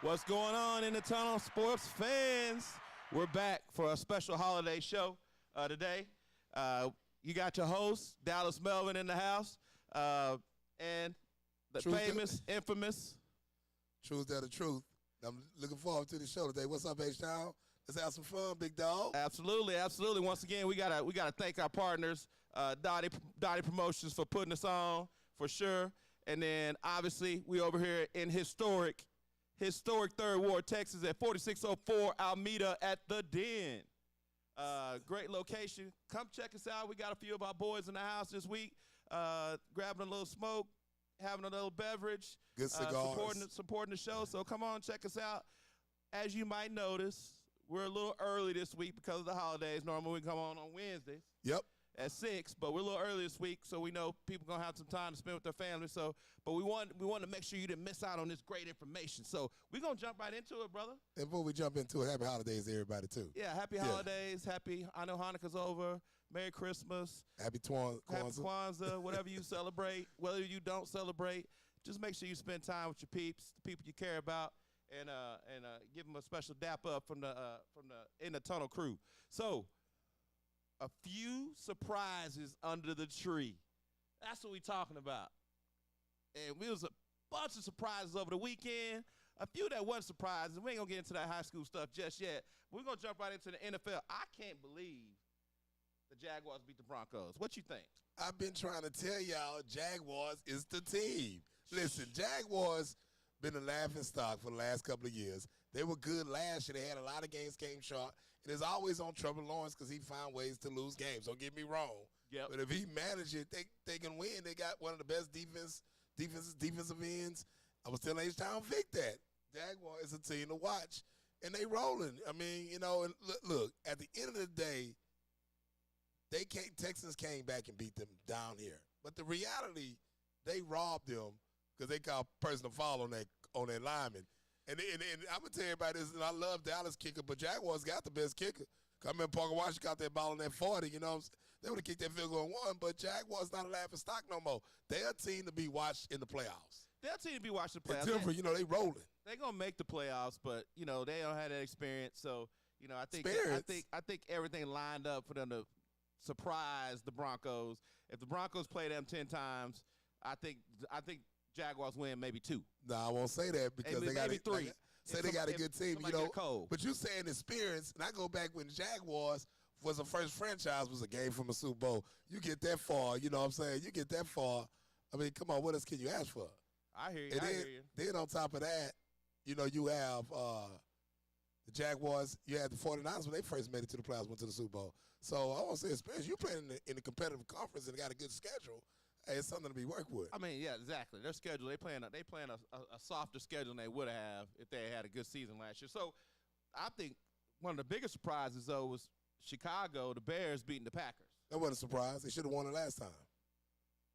What's going on in the tunnel, sports fans? We're back for a special holiday show today. You got your host, Dallas Melvin, in the house, and the famous, infamous Truesdale the Truth. I'm looking forward to the show today. What's up, H-Town? Let's have some fun, big dog. Absolutely, absolutely. Once again, we gotta thank our partners, Dottie Promotions, for putting us on for sure. And then obviously we over here in historic Third Ward, Texas, at 4604 Alameda at the Den. Great location. Come check us out. We got a few of our boys in the house this week, grabbing a little smoke, having a little beverage, good cigars, supporting the show. So come on, check us out. As you might notice, we're a little early this week because of the holidays. Normally we come on Wednesdays. Yep. At 6, but we're a little early this week, so we know people gonna have some time to spend with their family. So, but we want to make sure you didn't miss out on this great information. So we're gonna jump right into it, brother. And before we jump into it, happy holidays to everybody too. Yeah, happy holidays. Happy. I know Hanukkah's over. Merry Christmas. Happy Kwanzaa. Happy Kwanzaa. Whatever you celebrate, whether you don't celebrate, just make sure you spend time with your peeps, the people you care about, and give them a special dap up from the In the Tunnel crew. So, a few surprises under the tree. That's what we're talking about. And we was a bunch of surprises over the weekend. A few that wasn't surprises. We ain't going to get into that high school stuff just yet. We're going to jump right into the NFL. I can't believe the Jaguars beat the Broncos. What you think? I've been trying to tell y'all, Jaguars is the team. Listen, Jaguars been a laughing stock for the last couple of years. They were good last year. They had a lot of games came short. And it's always on Trevor Lawrence because he found ways to lose games. Don't get me wrong. Yep. But if he managed it, they can win. They got one of the best defensive ends. I was telling H-Town Vic that. Jaguar is a team to watch. And they rolling. I mean, you know, and look, at the end of the day, Texans came back and beat them down here. But the reality, they robbed them because they called personal foul on that lineman. And I'm going to tell everybody this, and I love Dallas kicker, but Jaguars got the best kicker. Come in, Parker Washington got that ball on that 40, you know. They would have kicked that field goal and won, but Jaguars not a laughing stock no more. They're a team to be watched in the playoffs. They're a team to be watched in the playoffs. And Denver, you know, they rolling. They're going to make the playoffs, but, you know, they don't have that experience. So, you know, I think everything lined up for them to surprise the Broncos. If the Broncos play them 10 times, I think Jaguars win maybe 2. No, I won't say that because they got maybe 3. They got a good team, you know. But you saying experience, and I go back when the Jaguars was the first franchise was a game from a Super Bowl. You get that far, you know what I'm saying? You get that far. I mean, come on, what else can you ask for? I hear you. And then on top of that, you know, you have the Jaguars. You had the 49ers when they first made it to the playoffs, went to the Super Bowl. So I want to say experience. You playing in a competitive conference and got a good schedule. Hey, it's something to be worked with. I mean, yeah, exactly. Their schedule, they playing a softer schedule than they would have if they had a good season last year. So I think one of the biggest surprises, though, was Chicago, the Bears beating the Packers. That wasn't a surprise. They should have won it last time.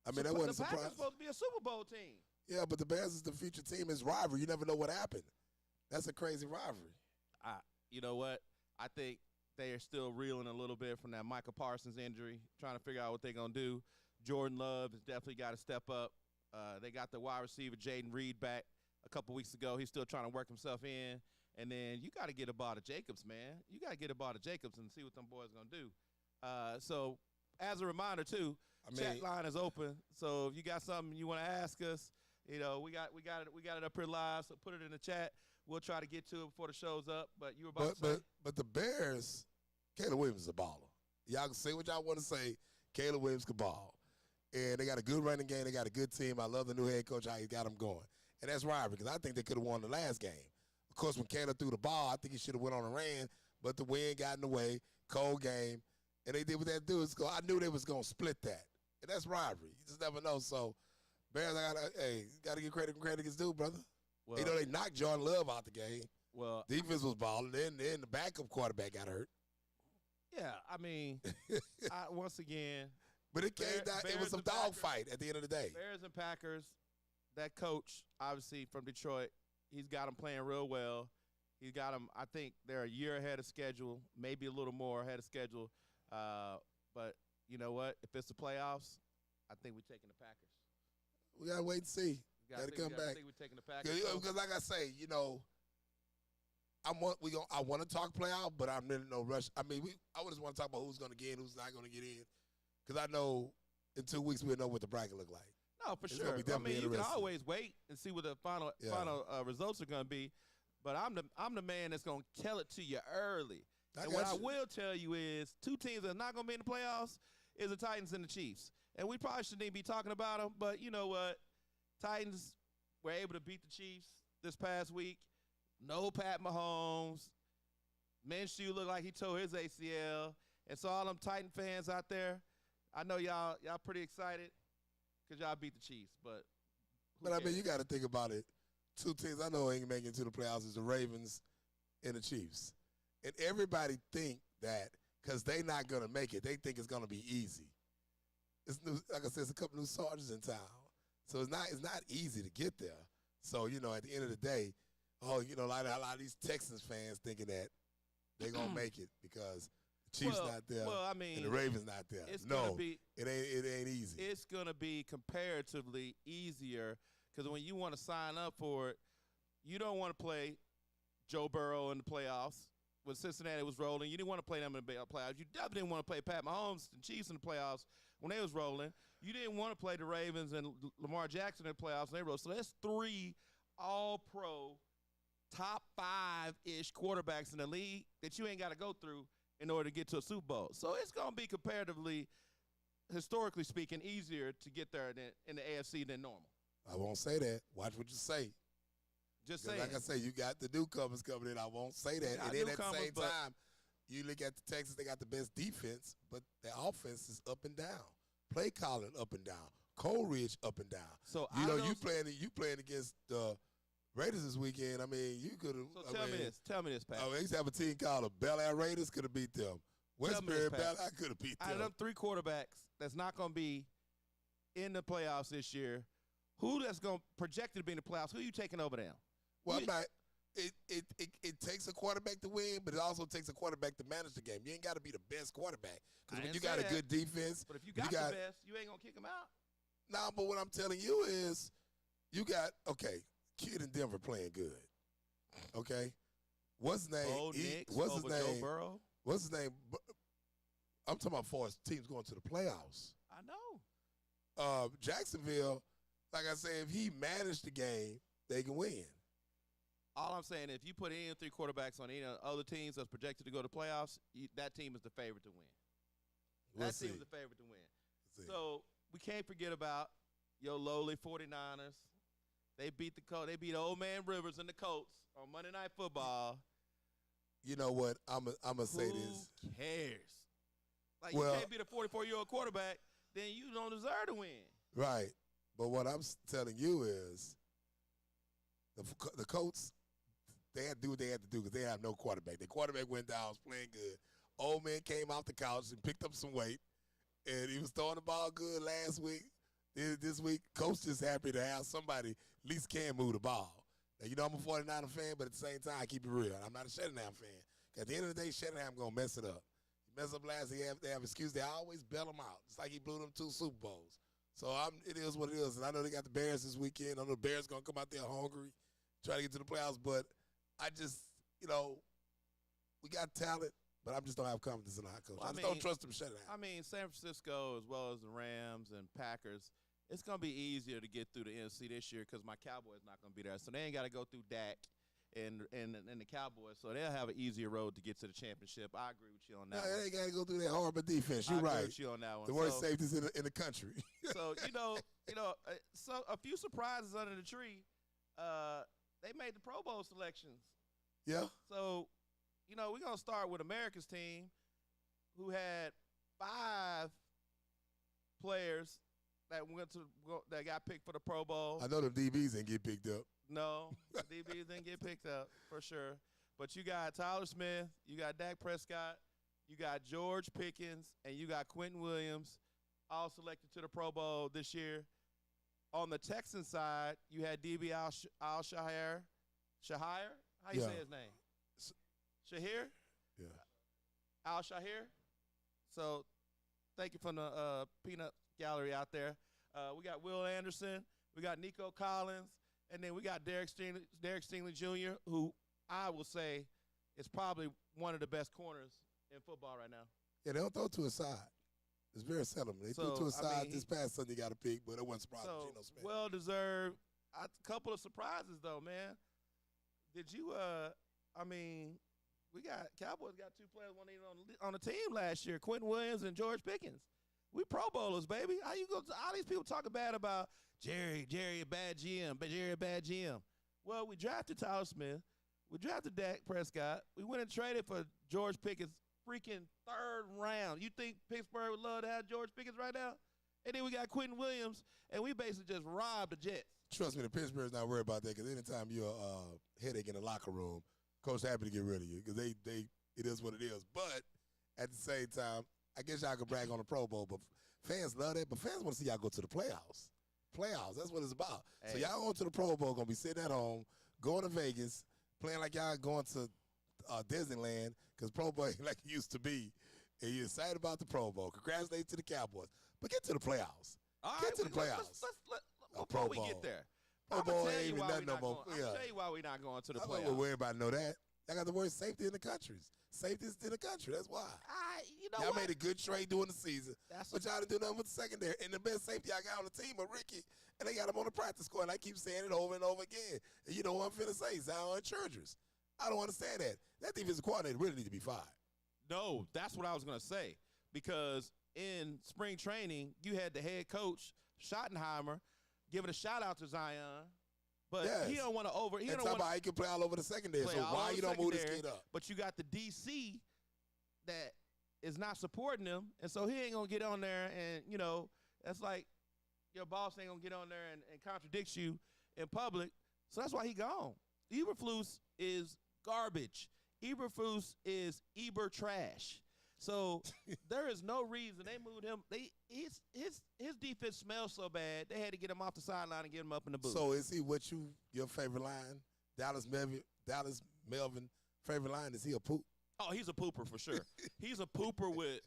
I mean, that wasn't a surprise. The Packers supposed to be a Super Bowl team. Yeah, but the Bears is the future team. It's rivalry. You never know what happened. That's a crazy rivalry. You know what? I think they are still reeling a little bit from that Micah Parsons injury, trying to figure out what they're going to do. Jordan Love has definitely got to step up. They got the wide receiver Jaden Reed back a couple weeks ago. He's still trying to work himself in. And then you got to get a ball to Jacobs, man. You got to get a ball to Jacobs and see what them boys going to do. So as a reminder, too, chat line is open. So if you got something you want to ask us, you know, we got it up here live. So put it in the chat. We'll try to get to it before the show's up. But you were about to say. But the Bears, Caleb Williams is a baller. Y'all can say what y'all want to say. Caleb Williams can ball. And they got a good running game. They got a good team. I love the new head coach, how he got them going. And that's rivalry because I think they could have won the last game. Of course, when Caleb threw the ball, I think he should have went on and ran, but the wind got in the way, cold game, and they did what that dude. I knew they was going to split that. And that's rivalry. You just never know. So, Bears, got to give credit when credit is due, brother. Well, you know, they knocked Jordan Love out the game. Well, defense was balling. Then the backup quarterback got hurt. Yeah, I mean, once again – but it came down. It was some dogfight at the end of the day. Bears and Packers, that coach, obviously from Detroit, he's got them playing real well. He's got them, I think they're a year ahead of schedule, maybe a little more ahead of schedule. But you know what? If it's the playoffs, I think we're taking the Packers. We got to wait and see. Got to come back. I think we're taking the Packers. Because like I say, you know, I want to talk playoff, but I'm in no rush. I mean, I just want to talk about who's going to get in, who's not going to get in, because I know in 2 weeks we'll know what the bracket look like. No, for sure. I mean, you can always wait and see what the final results are going to be. But I'm the man that's going to tell it to you early. And what I will tell you is 2 teams that are not going to be in the playoffs is the Titans and the Chiefs. And we probably shouldn't even be talking about them, but you know what? Titans were able to beat the Chiefs this past week. No Pat Mahomes. Minshew looked like he tore his ACL. And so all them Titan fans out there, I know y'all pretty excited because y'all beat the Chiefs. But I mean, you got to think about it. 2 teams I know ain't making it to the playoffs is the Ravens and the Chiefs. And everybody think that because they not going to make it, they think it's going to be easy. It's new, like I said, it's a couple new sergeants in town. So it's not easy to get there. So, you know, at the end of the day, a lot of these Texans fans thinking that they're going to make it because the Chiefs not there and the Ravens not there. It ain't easy. It's going to be comparatively easier because when you want to sign up for it, you don't want to play Joe Burrow in the playoffs. When Cincinnati was rolling, you didn't want to play them in the playoffs. You definitely didn't want to play Pat Mahomes and Chiefs in the playoffs when they was rolling. You didn't want to play the Ravens and Lamar Jackson in the playoffs when they rolled. So that's 3 all-pro, top 5-ish quarterbacks in the league that you ain't got to go through in order to get to a Super Bowl. So it's going to be comparatively, historically speaking, easier to get there in the AFC than normal. I won't say that. Watch what you say. Just saying. Like I say, you got the newcomers coming in. I won't say that. And then at the same time, you look at the Texans, they got the best defense, but their offense is up and down. Play calling up and down. Coleridge up and down. So you playing against the Raiders this weekend. I mean, you could have. So tell me this, Pat. They used to have a team called the Bel Air Raiders. Could have beat them. Westbury Bel Air could have beat them. Out of them 3 quarterbacks that's not going to be in the playoffs this year, who that's going to projected to be in the playoffs? Who are you taking over them? Well, it takes a quarterback to win, but it also takes a quarterback to manage the game. You ain't got to be the best quarterback because when you got a good defense, but if you got the best, you ain't gonna kick them out. Nah, but what I'm telling you is, you got kid in Denver playing good. Okay, what's his name? What's his name? Joe Burrow. What's his name? I'm talking about for teams going to the playoffs. I know. Jacksonville, like I said, if he managed the game, they can win. All I'm saying, if you put any 3 quarterbacks on any other teams that's projected to go to playoffs, that team is the favorite to win. That team is the favorite to win. So we can't forget about your lowly 49ers. They beat They beat Old Man Rivers and the Colts on Monday Night Football. You know what? I'm gonna say this. Who cares? Like, you can't beat a 44-year-old quarterback, then you don't deserve to win. Right. But what I'm telling you is, the Colts, they had to do what they had to do because they have no quarterback. Their quarterback went down, was playing good. Old man came off the couch and picked up some weight, and he was throwing the ball good last week. This week, Coach is happy to have somebody at least can move the ball. Now, you know I'm a 49er fan, but at the same time, I keep it real. I'm not a Shanahan fan. At the end of the day, Shanahan going to mess it up. He messed up last year. They have excuse. They always bail him out. It's like he blew them 2 Super Bowls. So it is what it is. And I know they got the Bears this weekend. I know the Bears going to come out there hungry, try to get to the playoffs. But I just, we got talent, but I just don't have confidence in our coach. I just don't trust him shutting out. I mean, San Francisco, as well as the Rams and Packers, it's going to be easier to get through the NFC this year because my Cowboys not going to be there. So they ain't got to go through Dak and the Cowboys. So they'll have an easier road to get to the championship. I agree with you on that one. They ain't got to go through that horrible defense. You're right. I agree with you on that one. The worst safeties in the country. So, so a few surprises under the tree. They made the Pro Bowl selections. Yeah. So, we're going to start with America's team, who had 5 players that got picked for the Pro Bowl. I know the DBs didn't get picked up. No, the DBs didn't get picked up for sure. But you got Tyler Smith, you got Dak Prescott, you got George Pickens, and you got Quentin Williams, all selected to the Pro Bowl this year. On the Texans side, you had DB Al-Shahir. Shahir? How you say his name? Shahir? Yeah. Al-Shahir. So thank you from the peanut gallery out there. We got Will Anderson. We got Nico Collins. And then we got Derek Stingley Jr., who I will say is probably one of the best corners in football right now. Yeah, they don't throw to his side. It's very seldom. They threw to his side this past Sunday, got a pick, but it wasn't surprising. So, Geno Smith. well-deserved. A couple of surprises, though, man. Did you, Cowboys got 2 players on the team last year, Quentin Williams and George Pickens. We Pro Bowlers, baby. How you go? All these people talking bad about Jerry a bad GM, Jerry a bad GM. Well, we drafted Tyler Smith. We drafted Dak Prescott. We went and traded for George Pickens, freaking 3rd round. You think Pittsburgh would love to have George Pickens right now? And then we got Quentin Williams, and we basically just robbed the Jets. Trust me, the Pittsburgh's not worried about that because anytime you're a headache in the locker room, coach happy to get rid of you because it is what it is. But at the same time, I guess y'all could brag on the Pro Bowl, but fans love that. But fans want to see y'all go to the playoffs. Playoffs, that's what it's about. Hey. So y'all going to the Pro Bowl, going to be sitting at home, going to Vegas, playing like y'all going to Disneyland because Pro Bowl ain't like it used to be. And you're excited about the Pro Bowl. Congratulations to the Cowboys. But get to the playoffs. Get to the playoffs. Before we get there, Pro Bowl ain't even nothing no more. I'm going to tell you why we're not going to the playoffs. I'm not worried about know that. I got the worst safety in the country. Safety is in the country. That's why. Y'all made a good trade during the season, but y'all didn't do nothing with the secondary. And the best safety I got on the team are Ricky, and they got him on the practice squad. And I keep saying it over and over again. And you know what I'm finna say? Zion Churchers. I don't understand that. That defensive coordinator really need to be fired. No, that's what I was going to say. Because in spring training, you had the head coach, Schottenheimer, giving a shout-out to Zion. But he don't want to He talk about he can play all over the secondary. So why you don't move this kid up? But you got the DC that is not supporting him, and so he ain't going to get on there and, that's like your boss ain't going to get on there and contradict you in public. So that's why he gone. Eberflus is garbage. Eberflus is Eber trash. So there is no reason they moved him. His defense smells so bad they had to get him off the sideline and get him up in the booth. So is he your favorite line? Dallas Melvin favorite line? Is he a poop? Oh, he's a pooper for sure. He's a pooper with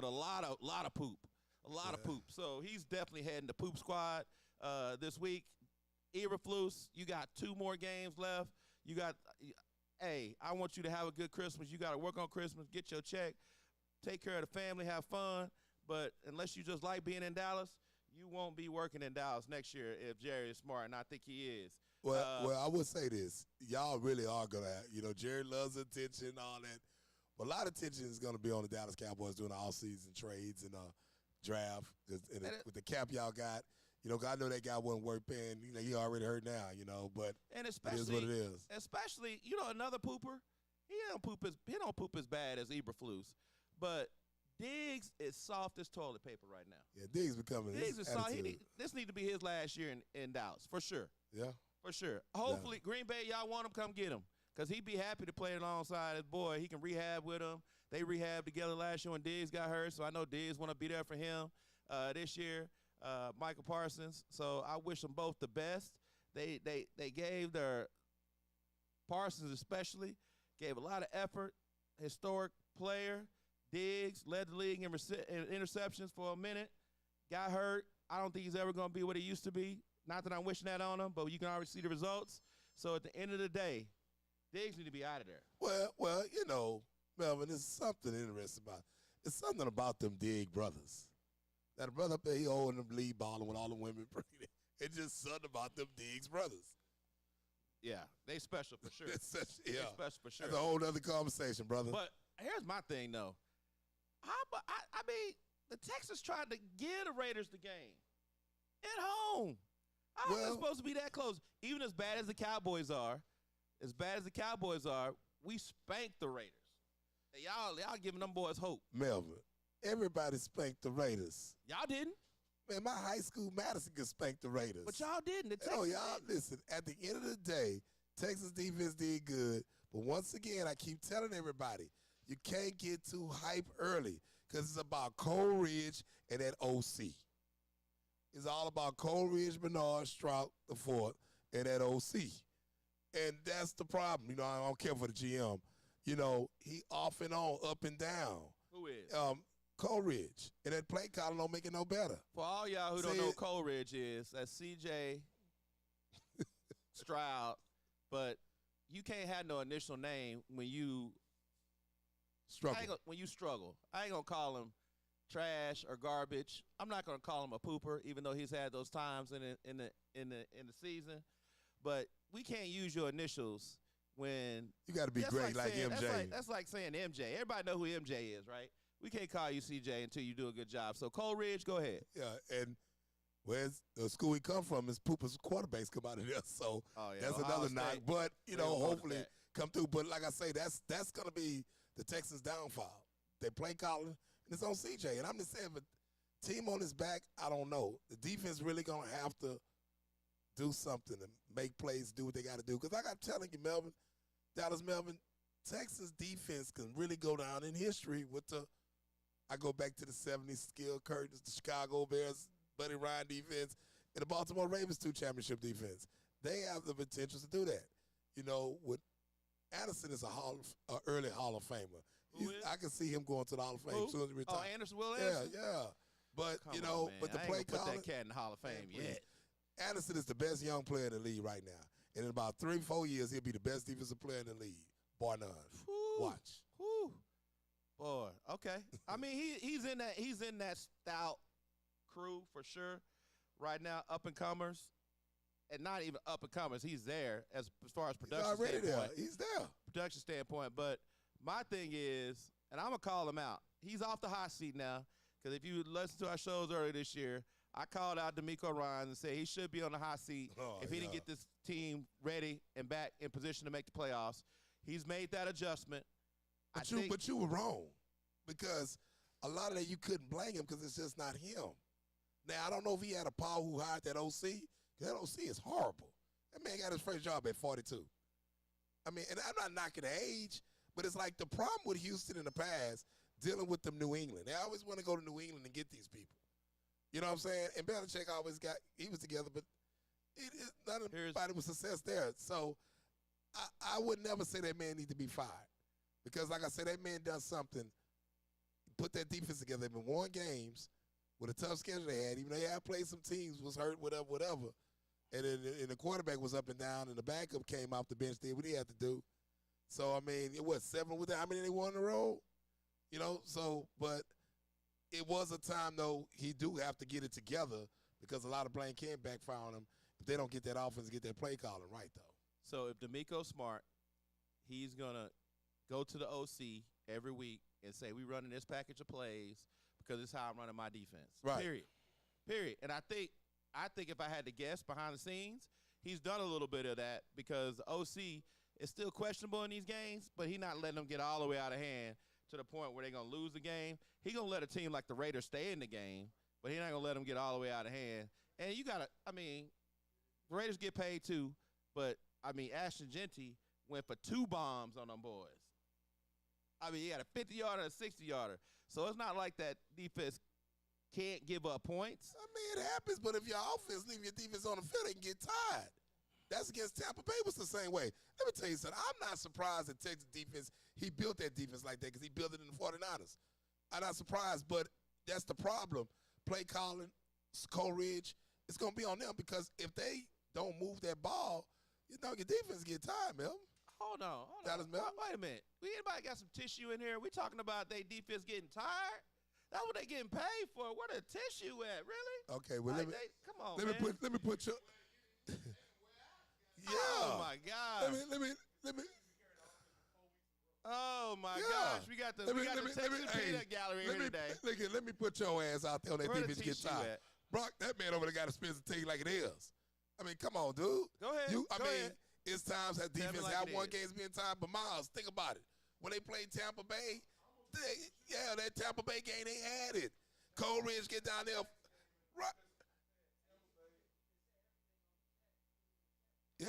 a lot of poop, of poop. So he's definitely heading the poop squad this week. Eberflus, you got 2 more games left. Hey, I want you to have a good Christmas. You got to work on Christmas, get your check. Take care of the family, have fun, but unless you just like being in Dallas, you won't be working in Dallas next year if Jerry is smart, and I think he is. Well, I would say this. Y'all really are going to Jerry loves attention and all that, but a lot of attention is going to be on the Dallas Cowboys doing the offseason trades and draft. With the cap y'all got, I know that guy wasn't worth paying. He already hurt now, but it is what it is. Especially, another pooper, he don't poop as bad as Eberflus. But Diggs is soft as toilet paper right now. Yeah, Diggs becoming Diggs is soft. This need to be his last year in Dallas, for sure. Yeah. For sure. Hopefully, Green Bay, y'all want him, come get him. Because he'd be happy to play alongside his boy. He can rehab with him. They rehabbed together last year when Diggs got hurt, so I know Diggs want to be there for him this year. Michael Parsons. So I wish them both the best. They gave their Parsons especially, gave a lot of effort, historic player. Diggs led the league in interceptions for a minute, got hurt. I don't think he's ever going to be what he used to be. Not that I'm wishing that on him, but you can already see the results. So at the end of the day, Diggs need to be out of there. Well, Melvin, there's something interesting about it. It's something about them Diggs brothers. That brother up there, he holding them lead balling with all the women pregnant. It's just something about them Diggs brothers. Yeah, they special for sure. They special for sure. That's a whole other conversation, brother. But here's my thing, though. I mean, the Texans tried to give the Raiders the game at home. I was supposed to be that close. Even as bad as the Cowboys are, we spanked the Raiders. And y'all giving them boys hope. Melvin, everybody spanked the Raiders. Y'all didn't. Man, my high school Madison could spank the Raiders. But y'all didn't. Listen, at the end of the day, Texas defense did good. But once again, I keep telling everybody, you can't get too hype early because it's about Coleridge and that OC. It's all about Coleridge, Bernard, Stroud, the fourth, and that OC. And that's the problem. I don't care for the GM. He off and on, up and down. Who is? Coleridge. And that play calling don't make it no better. For all y'all who don't know who Coleridge is, that's C.J. Stroud, but you can't have no initial name when you Struggle. when you struggle. I ain't gonna call him trash or garbage. I'm not gonna call him a pooper, even though he's had those times in the season. But we can't use your initials when You got to be great like saying, MJ. That's like saying MJ. Everybody know who MJ is, right? We can't call you CJ until you do a good job. So Cole Ridge, go ahead. Yeah, and where's the school we come from is Pooper's quarterbacks come out of there. So that's Ohio another State, knock. But, you know, don't want hopefully that. come through. But like I say, that's going to be the Texans' downfall. They play calling, and it's on CJ. And I'm just saying, but team on his back, I don't know. The defense really going to have to do something and make plays, do what they got to do. Because like I'm telling you, Dallas Melvin, Texas defense can really go down in history with I go back to the 70s, Skill Curtis, the Chicago Bears, Buddy Ryan defense, and the Baltimore Ravens 2 championship defense. They have the potential to do that. You know, with Anderson is a early Hall of Famer. I can see him going to the Hall of Fame soon as he retires. Oh, Will Anderson? Yeah. But, Come you know, on, but the I play ain't gonna calling. put that cat in the Hall of Fame yet. Anderson is the best young player in the league right now. And in about 3-4 years, he'll be the best defensive player in the league, bar none. Whew. Watch. Whew. Boy, okay. I mean, he's in that stout crew for sure. Right now, up and comers, and not even up and comers. He's there as far as production He's already standpoint. there. He's there. Production standpoint, but my thing is, and I'm gonna call him out. He's off the hot seat now because if you listen to our shows earlier this year, I called out D'Amico Ryans and said he should be on the hot seat if he didn't get this team ready and back in position to make the playoffs. He's made that adjustment. But you were wrong because a lot of that you couldn't blame him because it's just not him. Now, I don't know if he had a Paul who hired that OC because that OC is horrible. That man got his first job at 42. I mean, and I'm not knocking the age, but it's like the problem with Houston in the past dealing with them New England. They always want to go to New England and get these people. You know what I'm saying? And Belichick always he was together, but none of everybody was success there. So I would never say that man need to be fired. Because, like I said, that man done something, put that defense together. They've been won games with a tough schedule they had. Even though they had played some teams, was hurt, whatever. And then and the quarterback was up and down, and the backup came off the bench, did what he had to do. So, I mean, it was 7 with that. How many they won in a row? You know, so, but it was a time, though, he do have to get it together because a lot of blame can backfire on him if they don't get that offense, get that play calling right, though. So if D'Amico's smart, he's going to go to the OC every week and say, we running this package of plays because it's how I'm running my defense. Right. Period. And I think if I had to guess behind the scenes, he's done a little bit of that because the OC is still questionable in these games, but he's not letting them get all the way out of hand to the point where they're going to lose the game. He's going to let a team like the Raiders stay in the game, but he's not going to let them get all the way out of hand. And you got to, I mean, the Raiders get paid too, but, I mean, Ashton Genty went for 2 bombs on them boys. I mean, he had a 50-yarder and a 60-yarder. So it's not like that defense can't give up points. I mean, it happens, but if your offense leave your defense on the field, they can get tired. That's against Tampa Bay was the same way. Let me tell you something. I'm not surprised that Texas defense, he built that defense like that because he built it in the 49ers. I'm not surprised, but that's the problem. Play calling, Cole Ridge, it's going to be on them because if they don't move that ball, you know, your defense get tired, man. Hold on. Dallas Melvin? Wait a minute. Anybody got some tissue in here? We talking about they defense getting tired? That's what they getting paid for. Where the tissue at? Really? Okay, well, like come on, let me put your yeah. Oh my God. Let me. Oh my gosh. We got the Texas Peanut Gallery here today. Let me put your ass out there on that Where defense the get tissue tired. at? Brock, that man over there got to spin the team like it is. I mean, come on, dude. Go ahead. I mean, it's times that defense like have one is. game's being tired, but Miles, think about it. When they played Tampa Bay, that Tampa Bay game, they had it. Cole Ridge get down there. Right. Yeah.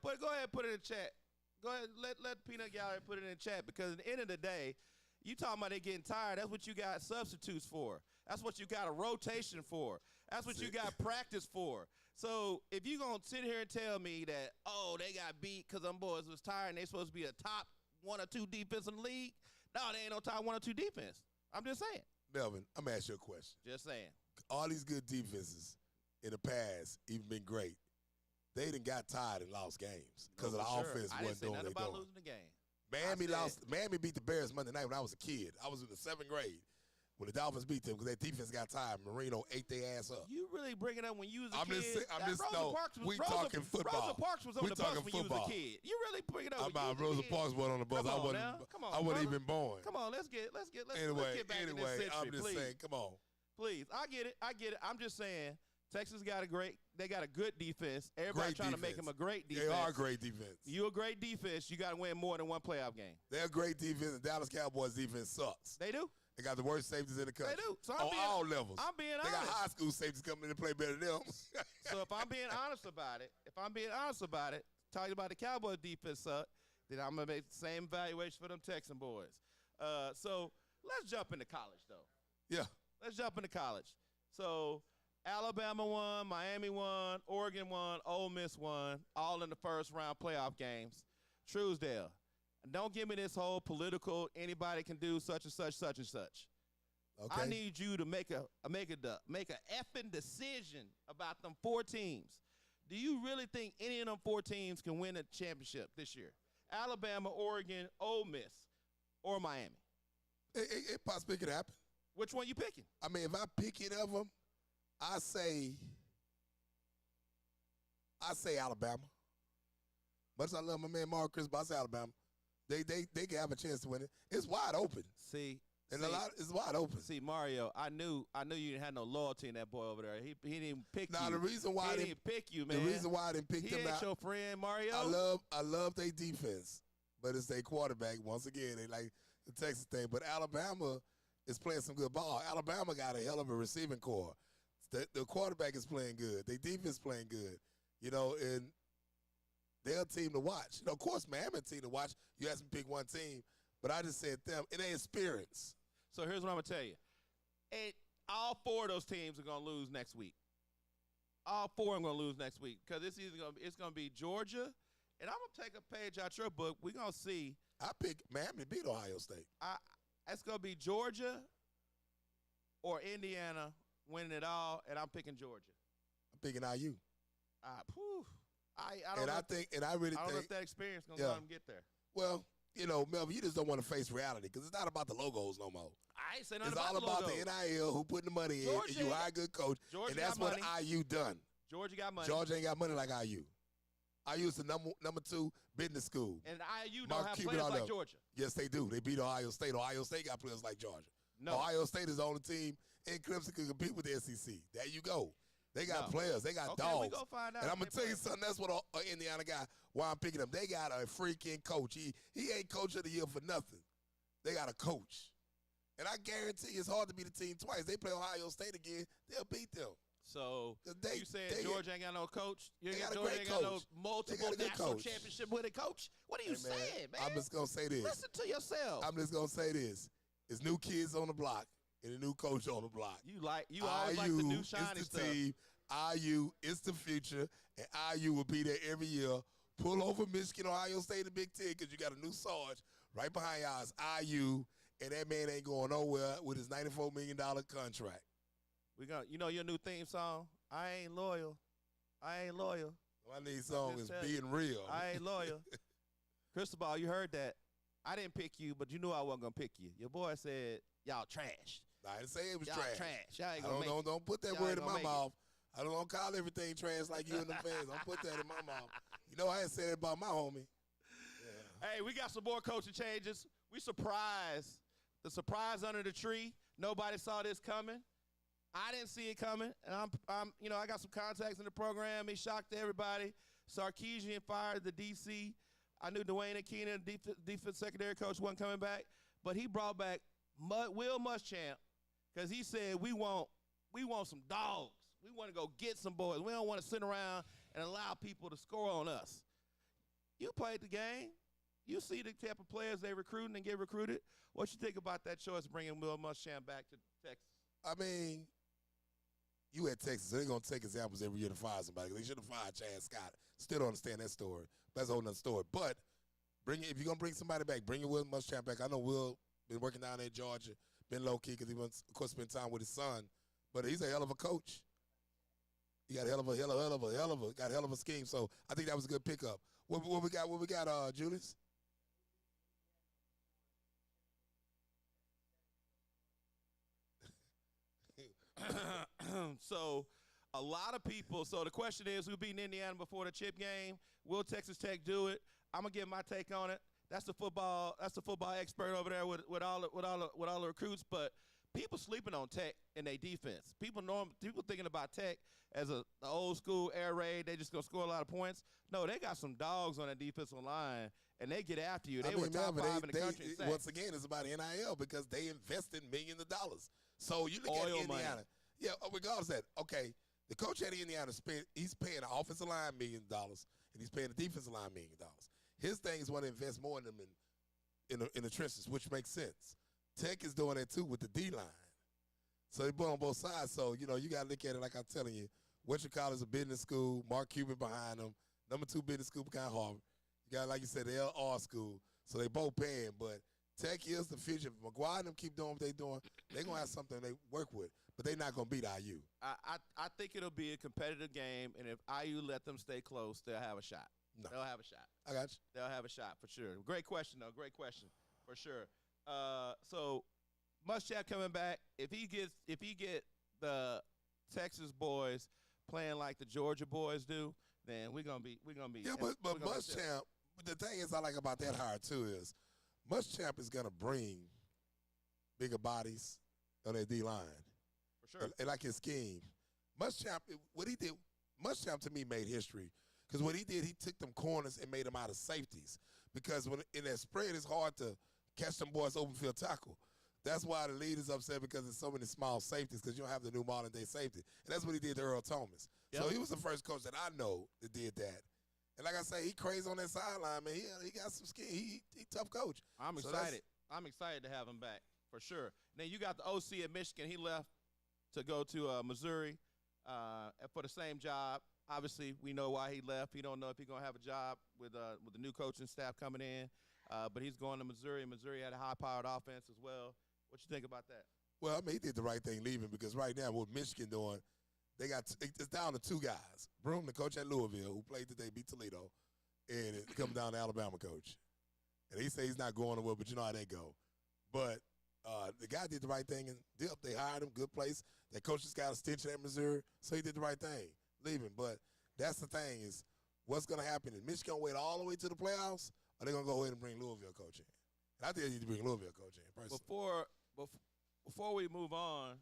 Go ahead and put it in the chat. Go ahead, let Peanut Gallery put it in the chat because at the end of the day, you talking about they getting tired. That's what you got substitutes for. That's what you got a rotation for. That's what you got practice for. So if you going to sit here and tell me that, oh, they got beat because them boys was tired and they supposed to be a top 1 or 2 defense in the league, no, they ain't no top 1 or 2 defense. I'm just saying. Melvin, I'm going to ask you a question. Just saying. All these good defenses in the past even been great. they done got tired and lost games because of the offense wasn't doing what they doing. Losing the game. Miami beat the Bears Monday night when I was a kid. I was in the 7th grade when the Dolphins beat them because their defense got tired. Marino ate their ass up. You really bring it up when you was a I'm kid. We talking football. Rosa Parks was on the bus when you was a kid. You really bring it up. Rosa Parks wasn't on the bus. I wasn't even born. Come on, let's get back in this century, I'm just please. saying, come on. Please, I get it. I'm just saying, Texas got a good defense. Everybody trying to make them a great defense. They are a great defense. You a great defense. You got to win more than one playoff game. They're a great defense. The Dallas Cowboys defense sucks. They do. They got the worst safeties in the country. They do. So on all levels. I'm being honest. They got high school safeties coming in to play better than them. So if I'm being honest about it, talking about the Cowboys defense suck, then I'm going to make the same evaluation for them Texan boys. So let's jump into college, though. Yeah. Let's jump into college. So Alabama won, Miami won, Oregon won, Ole Miss won, all in the first round playoff games. Truesdale, don't give me this whole political, anybody can do such and such, such and such. Okay. I need you to make a effing decision about them 4 teams. Do you really think any of them 4 teams can win a championship this year? Alabama, Oregon, Ole Miss, or Miami? It possibly could happen. Which one you picking? I mean, if I pick any of them, I say Alabama. Much as I love my man Mark Chris, but I say Alabama. They can have a chance to win it. It's wide open. It's wide open. See, Mario, I knew you didn't have no loyalty in that boy over there. He didn't pick you. The reason why he didn't pick you, man. The reason why I didn't pick them out. He ain't your friend, Mario. I love their defense, but it's their quarterback. Once again, they like the Texas thing. But Alabama is playing some good ball. Alabama got a hell of a receiving core. The quarterback is playing good. Their defense playing good. And they're a team to watch. Of course, Miami a team to watch. You asked me to pick one team, but I just said them. It ain't experience. So here's what I'm going to tell you. All 4 of those teams are going to lose next week. All 4 are going to lose next week because it's going to be Georgia, and I'm going to take a page out your book. We're going to see. I pick Miami to beat Ohio State. It's going to be Georgia or Indiana winning it all, and I'm picking Georgia. I'm picking IU. I don't know if that experience going to let them get there. Well, Melvin, you just don't want to face reality because it's not about the logos no more. I ain't saying nothing about the logos. It's all about the NIL, who putting the money in, and you hire a good coach, and that's what IU done. Georgia got money. Georgia ain't got money like IU. IU is the number 2 business school. And IU don't have players like Georgia. Yes, they do. They beat Ohio State. Ohio State got players like Georgia. No. Ohio State is the only team in Clemson can compete with the SEC. There you go. They got players. They got dogs. We go find out. And I'm going to tell you something. That's what Indiana got. Why I'm picking them. They got a freaking coach. He ain't coach of the year for nothing. They got a coach. And I guarantee it's hard to beat a team twice. They play Ohio State again, they'll beat them. So you saying Georgia ain't got no coach? Georgia ain't got no multiple national championship winning coach? What are you saying, man? I'm just going to say this. Listen to yourself. I'm just going to say this. It's new kids on the block and a new coach on the block. You always like the new shiny is the stuff. Team. IU is the future, and IU will be there every year. Pull over Michigan, Ohio State, in the Big Ten because you got a new Sarge right behind y'all. It's IU, and that man ain't going nowhere with his $94 million contract. Your new theme song? I ain't loyal. I ain't loyal. My new song is Being Real. I ain't loyal. Cristobal, you heard that. I didn't pick you, but you knew I wasn't going to pick you. Your boy said, y'all trash. I didn't say it was y'all trash. Y'all ain't gonna don't put that word in my mouth. I don't call everything trash like you and the fans. Don't put that in my mouth. I ain't said it about my homie. Yeah. Hey, we got some more coaching changes. We surprised. The surprise under the tree. Nobody saw this coming. I didn't see it coming. And I got some contacts in the program. He shocked everybody. Sarkisian fired the DC. I knew Dwayne and Keenan, defense secondary coach, wasn't coming back. But he brought back Will Muschamp because he said we want some dogs. We want to go get some boys. We don't want to sit around and allow people to score on us. You played the game. You see the type of players they recruiting and get recruited. What you think about that choice bringing Will Muschamp back to Texas? I mean, you at Texas, so they're going to take examples every year to fire somebody. They should have fired Chad Scott. Still don't understand that story. That's a whole nother story. But if you're going to bring somebody back, bring your Will Muschamp back. I know Will been working down there in Georgia, been low-key because he wants, of course, spend time with his son. But he's a hell of a coach. He got got a hell of a scheme. So I think that was a good pickup. What we got? What we got, Julius? So a lot of people. So the question is, who beat Indiana before the chip game? Will Texas Tech do it? I'm gonna give my take on it. That's the football. That's the football expert over there with all the recruits. But people sleeping on Tech and their defense. People thinking about Tech as a old school air raid. They just gonna score a lot of points. No, they got some dogs on that defensive line, and they get after you. They were top five in the country. Once again, it's about NIL because they invested millions of dollars. So you look at Indiana. Money. Yeah, regardless of that, okay, the coach at Indiana he's paying the offensive line $1 million, and he's paying the defensive line $1 million. His thing is want to invest more in them in the trenches, which makes sense. Tech is doing that too with the D-line. So they put on both sides. So, you got to look at it like I'm telling you. Western College is a business school. Mark Cuban behind them. Number 2 business school behind Harvard. You got, like you said, the LR school. So they both paying. But Tech is the future. If McGuire and them keep doing what they're doing, they're going to have something they work with. But they're not going to beat IU. I think it'll be a competitive game. And if IU let them stay close, they'll have a shot. No. They'll have a shot. I got you. They'll have a shot for sure. Great question, though. Great question for sure. So Muschamp coming back. If he get the Texas boys playing like the Georgia boys do, then we're gonna be. Yeah, but Muschamp. The thing is I like about that hire too is Muschamp is gonna bring bigger bodies on that D line. For sure. And like his scheme, Muschamp. What he did, Muschamp to me made history. Because what he did, he took them corners and made them out of safeties. Because when in that spread, it's hard to catch them boys open field tackle. That's why the lead is upset because there's so many small safeties because you don't have the new modern day safety. And that's what he did to Earl Thomas. Yep. So he was the first coach that I know that did that. And like I say, he crazy on that sideline, man. He got some skin. He tough coach. I'm excited. I'm excited to have him back for sure. Then you got the OC at Michigan. He left to go to Missouri for the same job. Obviously, we know why he left. He don't know if he's going to have a job with the new coaching staff coming in. But he's going to Missouri. Missouri had a high-powered offense as well. What you think about that? Well, I mean, he did the right thing leaving because right now what Michigan doing, it's down to 2 guys. Broom, the coach at Louisville, who played today, beat Toledo, and it comes down to Alabama coach. And he say he's not going nowhere, but you know how they go. But the guy did the right thing and dipped. They hired him, good place. That coach just got a stitch at Missouri, so he did the right thing. Leaving, but that's the thing is what's going to happen is Michigan wait all the way to the playoffs, or they're going to go ahead and bring Louisville coach in. And I think they need to bring Louisville coach in personally. Before we move on,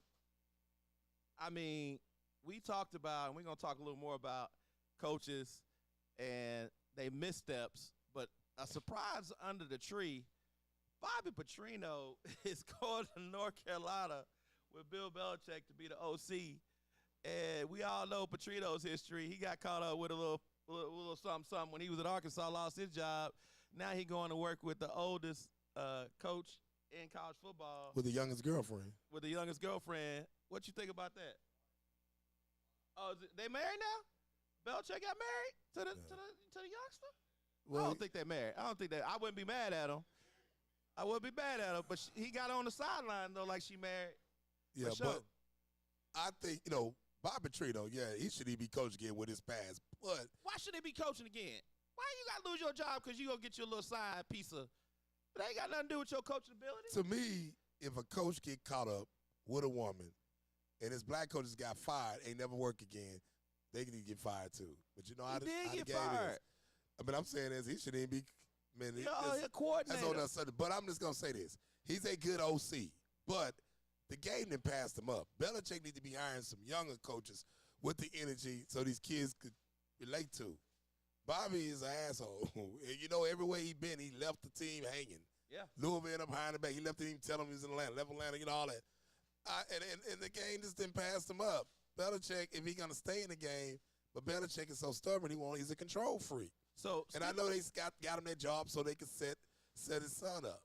I mean, we talked about, and we're going to talk a little more about coaches and they missteps, but a surprise under the tree, Bobby Petrino is going to North Carolina with Bill Belichick to be the OC. And we all know Petrino's history. He got caught up with a little something when he was at Arkansas, lost his job. Now he going to work with the oldest coach in college football. With the youngest girlfriend. With the youngest girlfriend. What you think about that? Oh, they married now? Belichick got married to the youngster? Well, I don't think they're married. I wouldn't be mad at him. I wouldn't be mad at him, but he got on the sideline though like she married. Yeah, sure. But I think Bob Petrino, he should be coaching again with his past. But why should he be coaching again? Why you got to lose your job because you going to get your little side piece of – it ain't got nothing to do with your coaching ability. To me, if a coach get caught up with a woman and his black coaches got fired, ain't never work again, they need to get fired too. But you know how the game fired. Is. But I'm saying is he shouldn't even be – man, a coordinator. That's all but I'm just going to say this. He's a good OC, but – the game done passed him up. Belichick need to be hiring some younger coaches with the energy so these kids could relate to. Bobby is an asshole. And everywhere he been, he left the team hanging. Yeah. Louisville ended up behind the back. He left the team telling him he was in Atlanta, left Atlanta, all that. And the game just didn't pass him up. Belichick, if he's going to stay in the game, but Belichick is so stubborn, he's a control freak. And I know they got him that job so they could set his son up.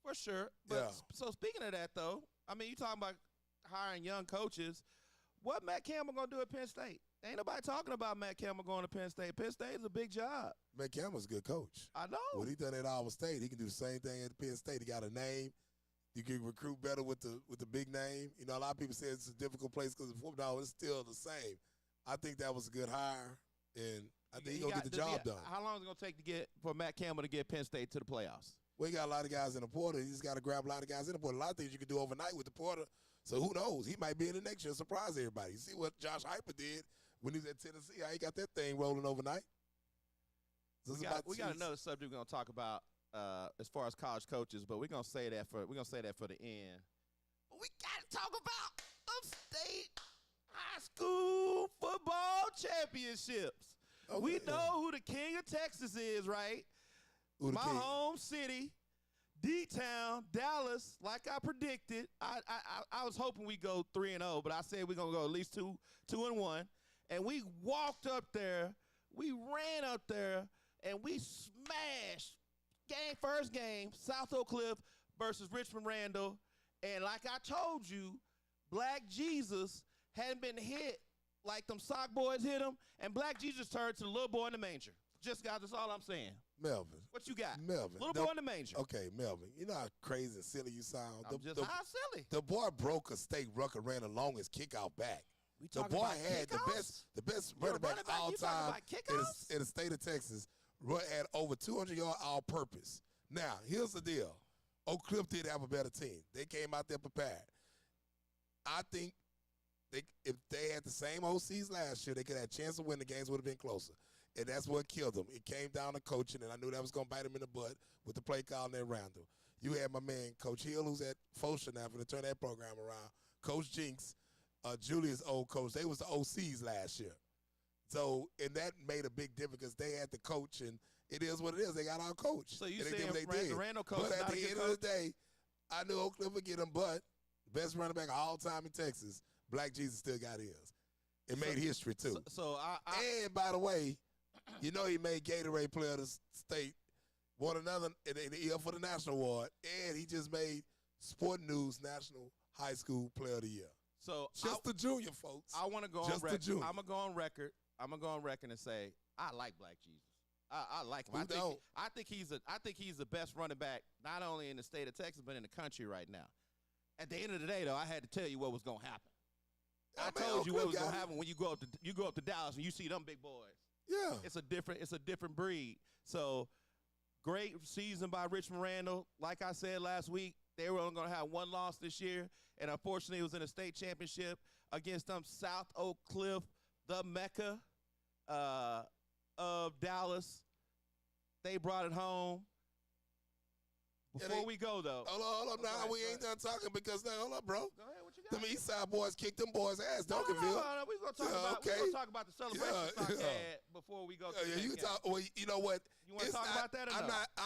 For sure. But So speaking of that, though, I mean, you talking about hiring young coaches. What Matt Campbell going to do at Penn State? Ain't nobody talking about Matt Campbell going to Penn State. Penn State is a big job. Matt Campbell's a good coach. I know. What he done at Iowa State, he can do the same thing at Penn State. He got a name. You can recruit better with the big name. A lot of people say it's a difficult place because of football. It's still the same. I think that was a good hire, and I think he's going to get the job done. How long is it going to take for Matt Campbell to get Penn State to the playoffs? We got a lot of guys in the portal. You just got to grab a lot of guys in the portal. A lot of things you can do overnight with the portal. So who knows? He might be in the next year, surprise everybody. You see what Josh Heupel did when he was at Tennessee? How he got that thing rolling overnight. So we got another subject we're going to talk about as far as college coaches, but we're going to say that for the end. But we got to talk about upstate high school football championships. Okay. We know who the king of Texas is, right? My home city, D-Town, Dallas. Like I predicted, I was hoping we go 3-0, but I said we're gonna go at least 2-1. And we walked up there, we ran up there, and we smashed first game, South Oak Cliff versus Richmond Randall. And like I told you, Black Jesus hadn't been hit like them sock boys hit him, and Black Jesus turned to the little boy in the manger. Just guys, that's all I'm saying. Melvin. What you got? Melvin. Little boy in the manger. Okay, Melvin. You know how crazy and silly you sound? How silly? The boy broke a state record, ran the longest kickout back. The boy had the best running back all time in the state of Texas. Had over 200 yards all purpose. Now, here's the deal. Oak Cliff did have a better team. They came out there prepared. I think if they had the same OCs last year, they could have a chance to win. The games would have been closer. And that's what killed them. It came down to coaching, and I knew that was going to bite him in the butt with the play call in Randall. You had my man, Coach Hill, who's at Houson now for to turn that program around. Coach Jinks, Julia's old coach, they was the OCs last year. So, and that made a big difference because they had the coach, and it is what it is. They got our coach. So you saying Randall coach but at the end of the day, I knew Oak Cliff would get him, but best running back of all time in Texas, Black Jesus still got his. It made history, too. And, by the way, you know he made Gatorade Player of the State, won another in the year for the National Award, and he just made Sport News National High School Player of the Year. So just the junior folks. I want to go on record. I'm gonna go on record. I'm gonna go on record and say I like Black Jesus. I like him. I think he's the best running back not only in the state of Texas but in the country right now. At the end of the day, though, I had to tell you what was gonna happen. I told you what was gonna happen when you go up to Dallas and you see them big boys. Yeah, it's a different breed. So great season by Richmond Randall. Like I said last week, they were only going to have one loss this year, and unfortunately, it was in a state championship against them South Oak Cliff, the Mecca of Dallas. They brought it home. Before we go, though. Hold up. Now we ain't done talking because now, hold up, bro. Go ahead, what you got? Them East Side boys kicked them boys' ass. No, we're going to talk about the celebration Stock had before we go to the you can talk. Well, you know what? You want to talk about that or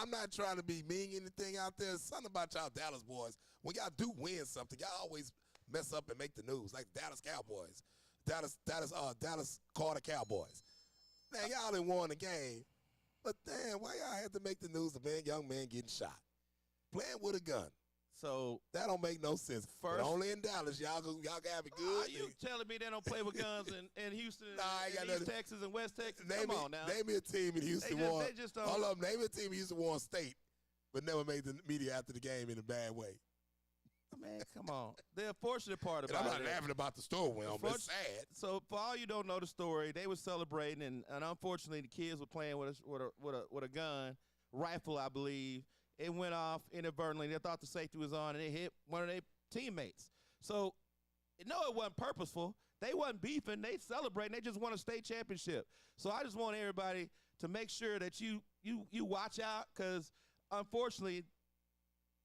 I'm not trying to be mean anything out there. Something about y'all Dallas boys. When y'all do win something, y'all always mess up and make the news, like Dallas Cowboys. Dallas Carter Cowboys. Man, y'all done won the game. But damn, why y'all had to make the news of a young man getting shot? Playing with a gun. So that don't make no sense. But only in Dallas, y'all can have it good. Are you telling me they don't play with guns in Houston, East Texas, and West Texas? Come on now. Name me a team in Houston won. Hold up, name me a team in Houston won state, but never made the media after the game in a bad way. Man, come on. The unfortunate part about it. I'm not laughing about the story win. It's sad. So for all you don't know the story, they were celebrating, and unfortunately the kids were playing with a gun, rifle, I believe. It went off inadvertently. They thought the safety was on, and it hit one of their teammates. So, no, it wasn't purposeful. They wasn't beefing. They celebrating. They just won a state championship. So I just want everybody to make sure that you watch out because, unfortunately,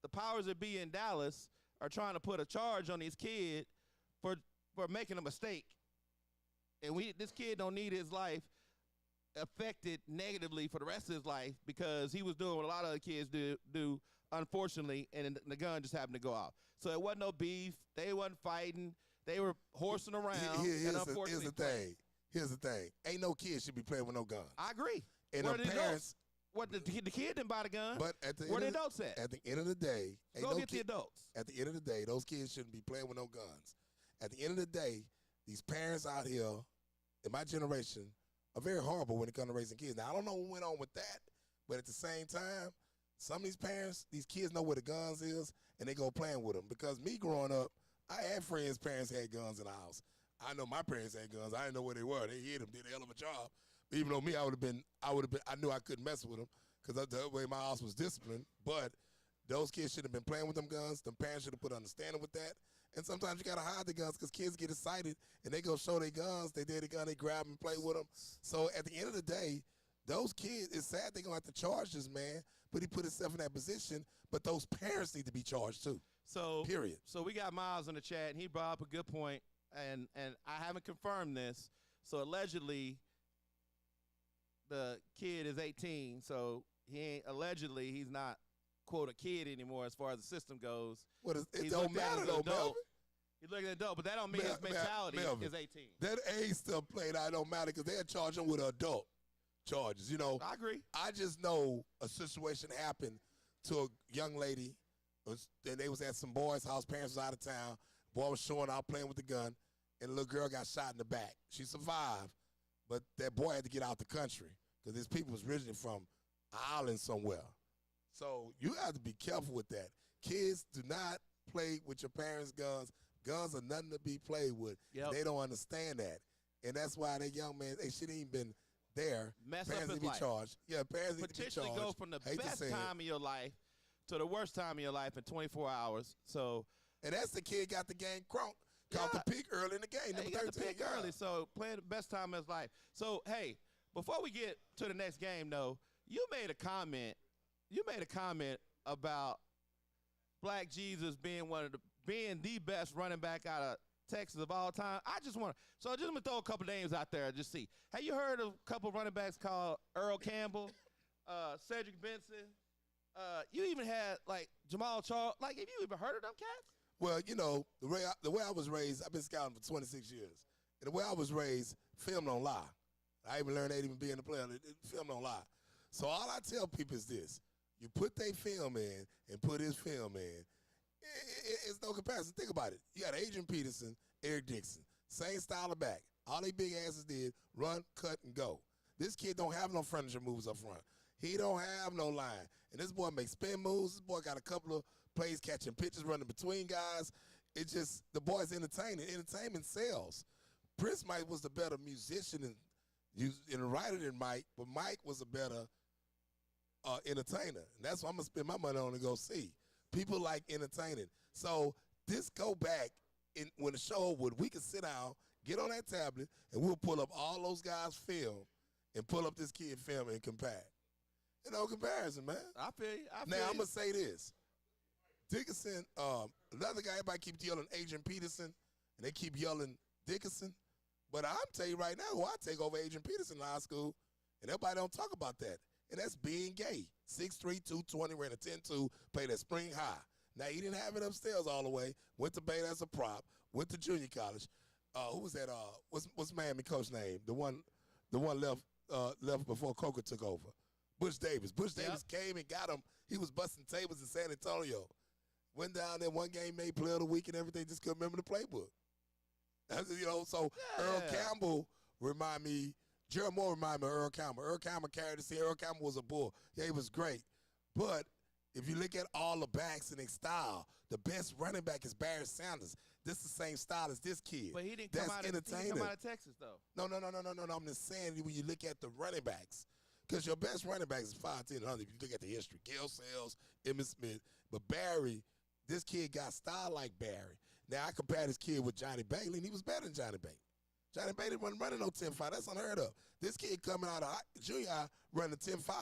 the powers that be in Dallas are trying to put a charge on this kid for making a mistake. And this kid don't need his life affected negatively for the rest of his life because he was doing what a lot of other kids do unfortunately, and the gun just happened to go off. So it wasn't no beef. They wasn't fighting. They were horsing around. Here's the thing. Ain't no kid should be playing with no gun. I agree. And the parents. The kid didn't buy the gun. But at the where the adults at? At the end of the day, the adults. At the end of the day, those kids shouldn't be playing with no guns. At the end of the day, these parents out here, in my generation, are very horrible when it comes to raising kids. Now, I don't know what went on with that, but at the same time, some of these parents, these kids know where the guns is, and they go playing with them. Because me growing up, I had friends' parents had guns in the house. I know my parents had guns. I didn't know where they were. They hid them, did a hell of a job. But even though me, I knew I couldn't mess with them because the way my house was disciplined. But those kids should have been playing with them guns. Them parents should have put understanding with that. And sometimes you got to hide the guns because kids get excited and they go show their guns. They did a gun, they grab and play with them. So at the end of the day, those kids, it's sad they're going to have to charge this man, but he put himself in that position. But those parents need to be charged too. So, period. So we got Miles in the chat, and he brought up a good point, and I haven't confirmed this. So allegedly, the kid is 18, so allegedly he's not, quote, a kid anymore as far as the system goes. What is, it don't matter though, Melvin. He's looking at adult, but that don't mean his mentality is 18. That age stuff played out don't matter because they'll charge him with adult charges. You know, I agree. I just know a situation happened to a young lady, and they was at some boy's house. Parents was out of town. Boy was showing out playing with the gun, and the little girl got shot in the back. She survived, but that boy had to get out the country because his people was originally from an island somewhere. So you have to be careful with that. Kids, do not play with your parents' guns. Guns are nothing to be played with. Yep. They don't understand that. And that's why that young man, they shouldn't even been there. Mess parents up his need to life. be charged. Yeah, parents need to be Potentially charged. go from the best time of your life to the worst time of your life in 24 hours. So, and that's the kid got the game caught the pick early in the game. Yeah, he got the pick early, so playing the best time of his life. So, hey, before we get to the next game, though, you made a comment about Black Jesus being the best running back out of Texas of all time. I'm just gonna throw a couple names out there and just see. Have you heard of a couple running backs called Earl Campbell, Cedric Benson? You even had like Jamal Charles. Like, have you even heard of them cats? Well, you know, the way I was raised, I've been scouting for 26 years. And the way I was raised, film don't lie. I even learned that even being a player, film don't lie. So all I tell people is this. You put their film in and put his film in. It's no comparison. Think about it. You got Adrian Peterson, Eric Dixon. Same style of back. All they big asses did, run, cut, and go. This kid don't have no furniture moves up front. He don't have no line. And this boy makes spin moves. This boy got a couple of plays catching pitches, running between guys. It's just, the boy's entertaining. Entertainment sells. Prince Mike was the better musician and writer than Mike, but Mike was a better entertainer. And that's what I'm going to spend my money on to go see. People like entertaining. So this go back, when the show would, we could sit down, get on that tablet, and we'll pull up all those guys' film and pull up this kid film and compare. No comparison, man. I feel you. Now, I'm going to say this. Dickinson, another guy, everybody keeps yelling Adrian Peterson, and they keep yelling Dickinson. But I'm tell you right now, who I take over Adrian Peterson in high school, and everybody don't talk about that. And that's being gay. 6'3", 220, ran a 10-2, played at Spring High. Now, he didn't have it upstairs all the way. Went to Baylor as a prop. Went to junior college. Who was that? What's Miami coach name? The one left before Coker took over. Butch Davis. Butch Davis came and got him. He was busting tables in San Antonio. Went down there, one game, made player of the week and everything, just couldn't remember the playbook. So Earl Campbell remind me, Gerald Moore remind me of Earl Campbell. Earl Campbell carried the team. Earl Campbell was a bull. Yeah, he was great. But if you look at all the backs and their style, the best running back is Barry Sanders. This is the same style as this kid. But he didn't come out of Texas, though. No. I'm just saying when you look at the running backs, because your best running backs is 5'10" and under. If you look at the history, Gale Sells, Emmitt Smith. But Barry, this kid got style like Barry. Now, I compare this kid with Johnny Bailey, and he was better than Johnny Bailey. Johnny Bailey wasn't running no 10-5. That's unheard of. This kid coming out of junior high running 10-5.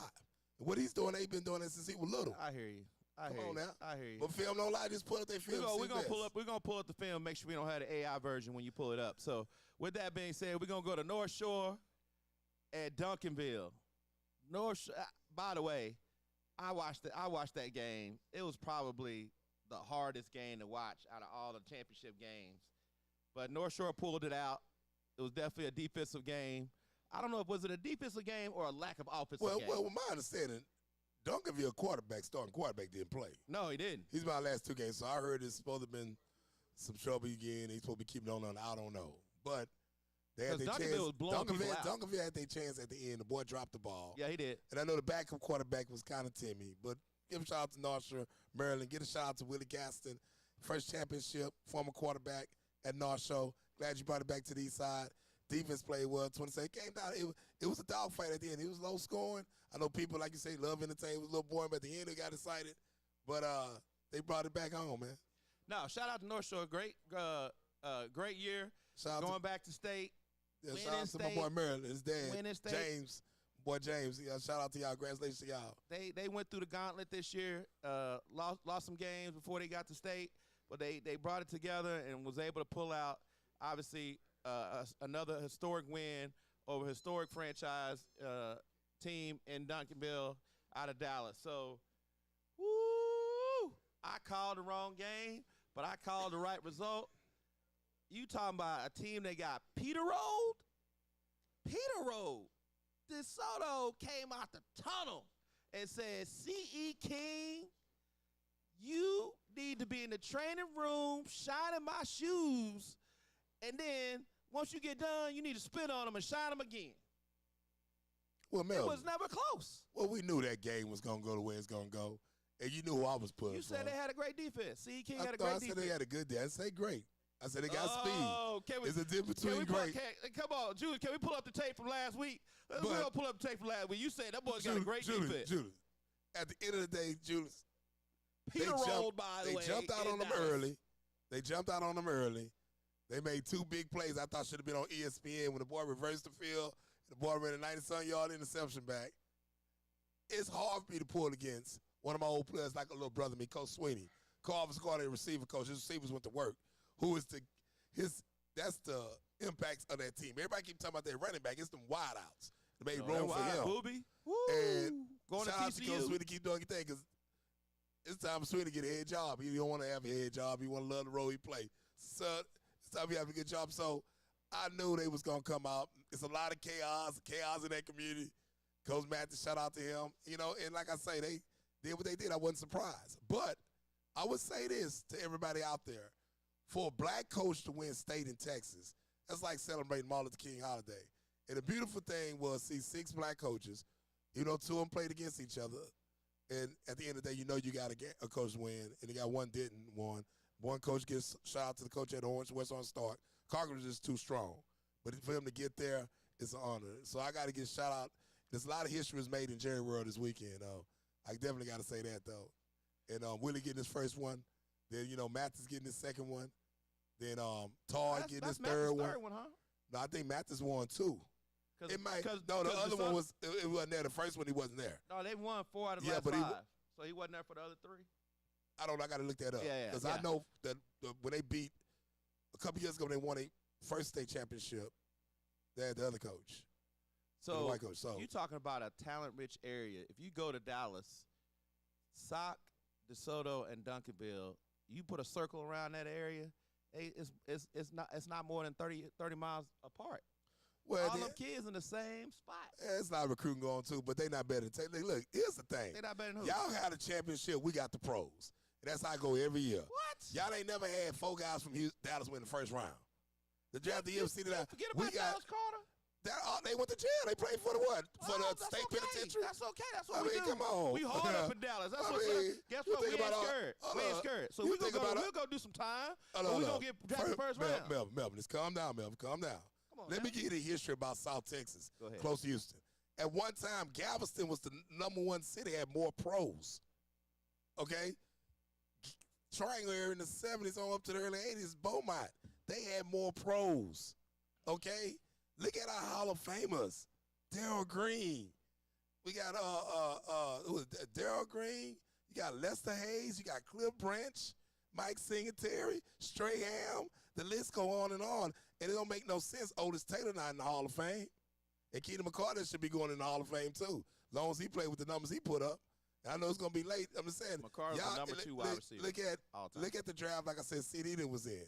What he's doing, they've been doing it since he was little. I hear you. Come on now. I hear you. But film don't lie. Just pull up their film. We're gonna pull up the film. Make sure we don't have the AI version when you pull it up. So with that being said, we're gonna go to North Shore at Duncanville. North Shore, by the way, I watched that game. It was probably the hardest game to watch out of all the championship games. But North Shore pulled it out. It was definitely a defensive game. I don't know if was it a defensive game or a lack of offensive game. Well, with my understanding, Duncanville starting quarterback didn't play. No, he didn't. He's my last two games, so I heard it's supposed to have been some trouble again. He's supposed to be keeping on. I don't know. But they had their chance. Was blowing people out. Duncanville had their chance at the end. The boy dropped the ball. Yeah, he did. And I know the backup quarterback was kind of timid. But give a shout out to North Shore, Maryland. Give a shout out to Willie Gaston, first championship, former quarterback at North Shore. Glad you brought it back to the east side. Defense played well. 27 came down. It was a dogfight at the end. It was low scoring. I know people, like you say, love entertainment. It was a little boring, but at the end they got excited. But they brought it back home, man. No, shout out to North Shore. Great year. Going back to state. Yeah, shout out to my boy Maryland, his dad, James. Boy James, shout out to y'all. Congratulations to y'all. They went through the gauntlet this year. Lost some games before they got to state, but they brought it together and was able to pull out, obviously, another historic win over a historic franchise team in Duncanville out of Dallas. So, woo! I called the wrong game, but I called the right result. You talking about a team that got Peter Road? Peter Road. DeSoto came out the tunnel and said, C.E. King, you need to be in the training room shining my shoes, and then once you get done, you need to spit on them and shine them again. Well, Melvin, it was never close. Well, we knew that game was going to go the way it's going to go, and you knew who I was putting. You said for. They had a great defense. C.E. King had a great defense. I said they had a good defense. I said great. I said they got speed. It's a difference between great. Come on, Julius, can we pull up the tape from last week? We're going to pull up the tape from last week. You said that boy's got a great defense. Julius, at the end of the day, Julius, Peter rolled by the way. They jumped out on them early. They jumped out on them early. They made two big plays I thought should have been on ESPN when the boy reversed the field and the boy ran a 90-some yard interception back. It's hard for me to pull against one of my old players like a little brother, me, Coach Sweeney. Co-office coordinator, receiver coach. His receivers went to work. Who is that's the impacts of that team. Everybody keep talking about their running back. It's them wide outs. They made room for him. Booby. And going shout to out to Coach Sweeney, keep doing your thing, because it's time for Sweeney to get a head job. He don't want to have a head job. He want to love the role he play. So it's time he have a good job. So I knew they was going to come out. It's a lot of chaos in that community. Coach Mathis, shout out to him. And like I say, they did what they did. I wasn't surprised. But I would say this to everybody out there. For a black coach to win state in Texas, that's like celebrating Martin Luther King holiday. And the beautiful thing was see 6 black coaches. 2 of them played against each other. And at the end of the day, you got a coach win. And you got one didn't won. One coach gets shout out to the coach at Orange, West on Stark. Congress is too strong. But for him to get there, it's an honor. So I got to give shout out. There's a lot of history was made in Jerry World this weekend. I definitely got to say that, though. And Willie getting his first one. Then, Mathis getting his second one. Then Todd getting his third one. Huh? No, I think Mathis won 2. The other one it wasn't there. The first one he wasn't there. No, they won 4 out of the last 5. So he wasn't there for the other 3? I don't know. I got to look that up. Because I know that when they beat, a couple years ago, when they won a first state championship, they had the other coach. So, the white coach. So you're talking about a talent-rich area. If you go to Dallas, Sauk, DeSoto, and Duncanville, you put a circle around that area, it's not more than 30 miles apart. Well, all them kids in the same spot. Yeah, it's not recruiting going too, but they not better. Look, here's the thing. They not better than who? Y'all had a championship. We got the pros. And that's how I go every year. What? Y'all ain't never had 4 guys from Dallas win the first round. The draft the UFC that forget about Dallas Carter. They went to jail. They played for the what? For the state penitentiary. That's okay. That's what we do. Come on. We hard up in Dallas. That's what. Guess what? We ain't scared. We ain't scared. So we'll go do some time. We're going to get drafted first round. Melvin, just calm down, Melvin. Calm down. Let me give you the history about South Texas, close to Houston. At one time, Galveston was the #1 city, had more pros. Okay? Triangle area in the 70s on up to the early 80s, Beaumont, they had more pros. Okay? Look at our Hall of Famers. Darryl Green. We got Darryl Green. You got Lester Hayes. You got Cliff Branch, Mike Singletary, Strahan. The list go on. And it don't make no sense. Otis Taylor not in the Hall of Fame. And Keenan McCarter should be going in the Hall of Fame too, as long as he played with the numbers he put up. And I know it's going to be late. I'm just saying. McCarter's the number 2 wide receiver. Look at the draft, like I said, C.D. that was in.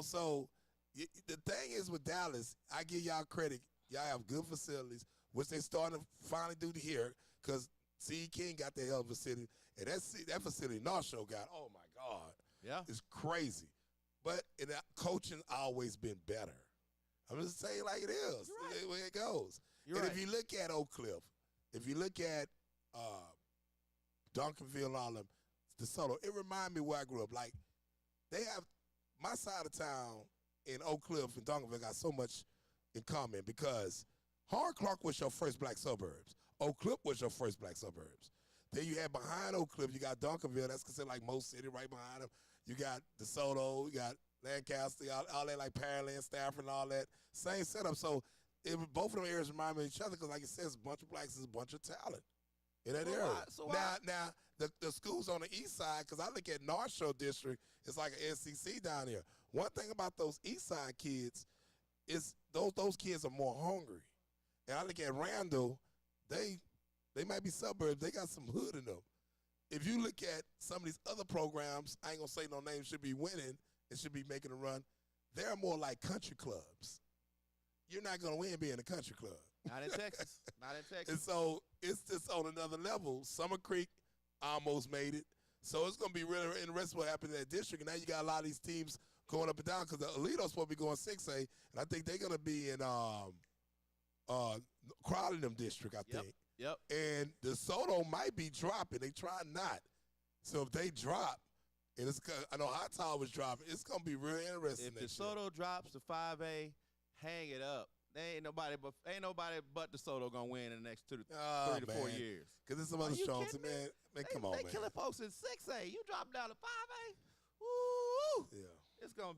So the thing is with Dallas, I give y'all credit. Y'all have good facilities, which they starting to finally do here, because C.E. King got the hell of a facility. And that facility North Shore got, oh, my God. Yeah. It's crazy. But coaching always been better. I'm just saying like it is. Right. The way it goes. If you look at Oak Cliff, if you look at Duncanville and all them, DeSoto, it reminds me where I grew up. Like, they have my side of town and Oak Cliff and Duncanville got so much in common because Hard Clark was your first black suburbs. Oak Cliff was your first black suburbs. Then you had behind Oak Cliff, you got Duncanville. That's considered like Most City right behind them. You got DeSoto, you got Lancaster, all that like Pearland, Stafford, and all that. Same setup. So both of them areas remind me of each other because, like it says, a bunch of blacks is a bunch of talent in that area. Now the schools on the east side, because I look at North Shore District, it's like an SCC down there. One thing about those east side kids is those kids are more hungry. And I look at Randall, they might be suburbs. They got some hood in them. If you look at some of these other programs, I ain't going to say no names, should be winning and should be making a run. They're more like country clubs. You're not going to win being a country club. Not in Texas. Not in Texas. And so it's just on another level. Summer Creek almost made it. So it's going to be really interesting what happened in that district. And now you got a lot of these teams going up and down because the Alito's supposed to be going 6A. And I think they're going to be in Crowley district, I think. Yep. And DeSoto might be dropping. They try not. So if they drop, and I know High Tower was dropping, it's going to be real interesting. If DeSoto drops to 5A, hang it up. There ain't nobody but DeSoto gonna win in the next 3 to 4 years. Because there's some other strong teams, man. Come on, man. They killing folks in 6A. You drop down to 5A. Woo! Yeah. It's gonna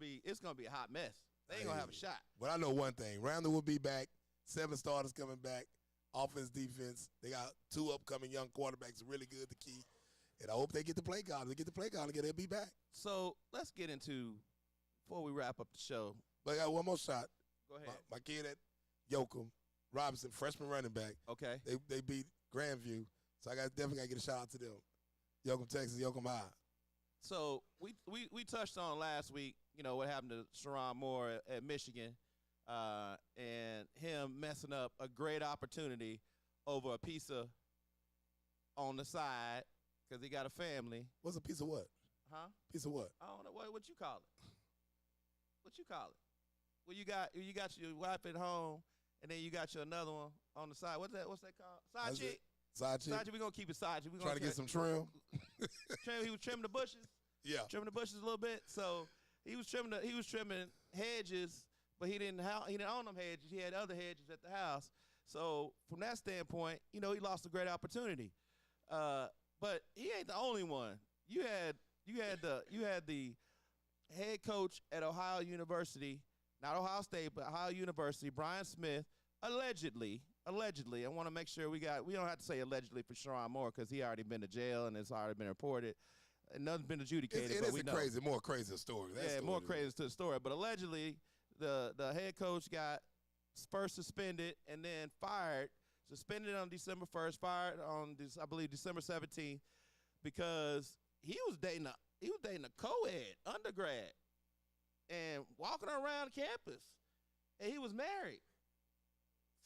be a hot mess. They ain't gonna have a shot. But I know one thing: Randall will be back. 7 starters coming back. Offense, defense. They got 2 upcoming young quarterbacks, really good to key. And I hope they get the play card. They get the play card again, they'll be back. So let's get into before we wrap up the show. But I got one more shot. Go ahead. My kid at Yoakum, Robinson, freshman running back. Okay. They beat Grandview, so I definitely got to get a shout out to them. Yoakum, Texas, Yoakum High. So we touched on last week, what happened to Sharon Moore at Michigan, and him messing up a great opportunity over a pizza on the side because he got a family. What's a piece of what? Huh? Piece of what? I don't know. What you call it? What you call it? Well, you got your wife at home, and then you got your another one on the side. What's that called? Side chick. Side chick. Side chick. We gonna keep it side chick. We trying to get some trim. He was trimming the bushes. Yeah. Trimming the bushes a little bit. So he was trimming hedges, but he didn't own them hedges. He had other hedges at the house. So from that standpoint, he lost a great opportunity. But he ain't the only one. You had the head coach at Ohio University. Not Ohio State, but Ohio University, Brian Smith, allegedly, I want to make sure we don't have to say allegedly for Sharon Moore because he already been to jail and it's already been reported. And nothing's been adjudicated. It is a more crazy story. More crazy to the story. But allegedly, the head coach got first suspended and then fired, suspended on December 1st, fired on, I believe, December 17th because he was dating a co-ed undergrad. And walking around campus, and he was married.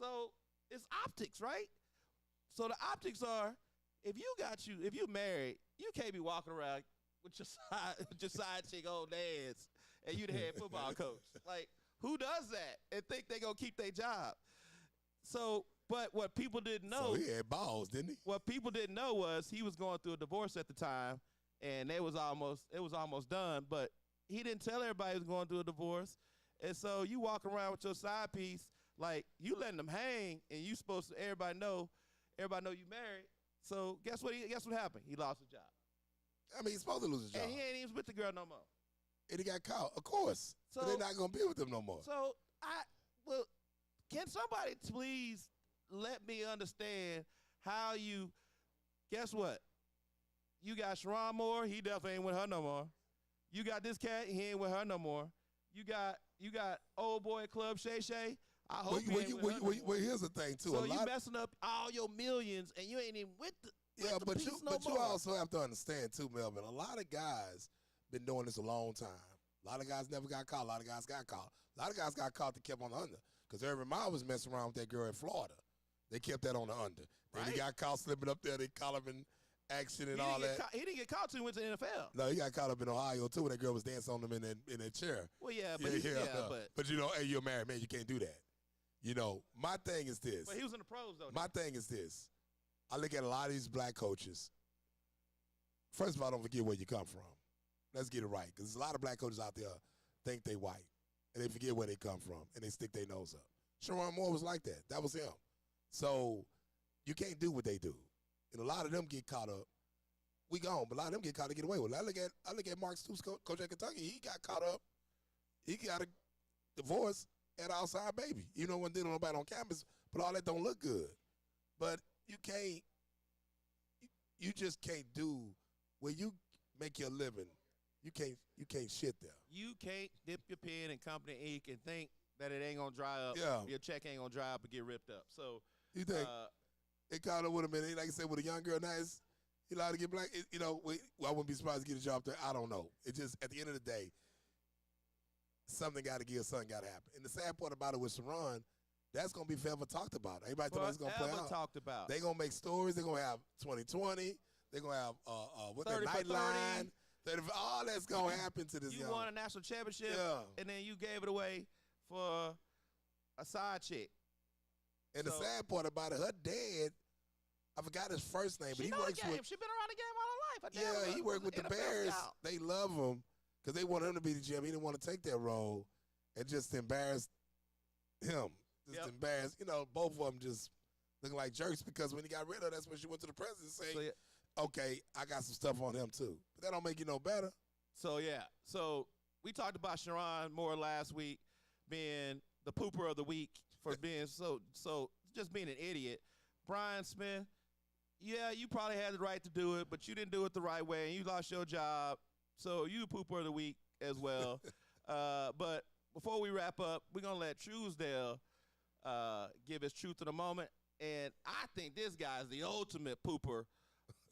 So it's optics, right? So the optics are, if you married, you can't be walking around with your side chick old dads, and you the head football coach. Like, who does that and think they gonna keep their job? So, but what people didn't know, so he had balls, didn't he? What people didn't know was he was going through a divorce at the time, and it was almost done, but he didn't tell everybody he was going through a divorce. And so you walk around with your side piece, like you letting them hang, and you supposed to everybody know you married. So guess what happened? He lost his job. I mean, he's supposed to lose his job. And he ain't even with the girl no more. And he got caught, of course. So they're not gonna be with him no more. So can somebody please let me understand how you guess what? You got Sharon Moore, he definitely ain't with her no more. You got this cat, he ain't with her no more. You got old boy at Club Shay Shay. I hope he ain't with her no more. Well, here's the thing too. So you messing up all your millions, and you ain't even with the but piece you also have to understand too, Melvin. A lot of guys been doing this a long time. A lot of guys never got caught. A lot of guys got caught. A lot of guys got caught that kept on the under. Because Urban Meyer was messing around with that girl in Florida. They kept that on the under. Then he got caught slipping up there. They caught him in action and all that. He didn't get caught till he went to the NFL. No, he got caught up in Ohio too when that girl was dancing on him in that chair. Well, but hey, you're a married man. You can't do that. My thing is this. But he was in the pros though. My thing is this. I look at a lot of these black coaches. First of all, don't forget where you come from. Let's get it right, because there's a lot of black coaches out there think they white. and they forget where they come from, and they stick their nose up. Sharon Moore was like that. That was him. So you can't do what they do. And a lot of them get caught up. We gone, but a lot of them get caught to get away with it. I look at Mark Stoops, coach at Kentucky. He got caught up. He got a divorce at outside baby. You know, when dealing with nobody on campus, but all that don't look good. But you just can't do where you make your living. You can't shit there. You can't dip your pen in company ink and think that it ain't gonna dry up. Yeah. Your check ain't gonna dry up and get ripped up. So you think it caught up with him, and like I said, with a young girl, now he allowed to get black. I wouldn't be surprised to get a job there. I don't know. It just at the end of the day, something got to give, something got to happen. And the sad part about it with Sharon, that's gonna be forever talked about. Everybody thought it's gonna play out. Talked about. They gonna make stories. They're gonna have 2020. They're gonna have what the Nightline. All that's gonna happen to this. You won a national championship, and then you gave it away for a side chick. And the sad part about it, her dad, I forgot his first name, but he works with. She's been around the game all her life. Yeah, he worked with the Bears. They love him because they want him to be the GM. He didn't want to take that role and just embarrass him. Embarrass. Both of them just looking like jerks because when he got rid of her, that's when she went to the president and say, okay, I got some stuff on him too. But that don't make you no better. So, So we talked about Sharon Moore last week being the pooper of the week for being so just being an idiot. Brian Smith, you probably had the right to do it, but you didn't do it the right way, and you lost your job. So you pooper of the week as well. But before we wrap up, we're going to let Truesdale give his truth of the moment. And I think this guy is the ultimate pooper,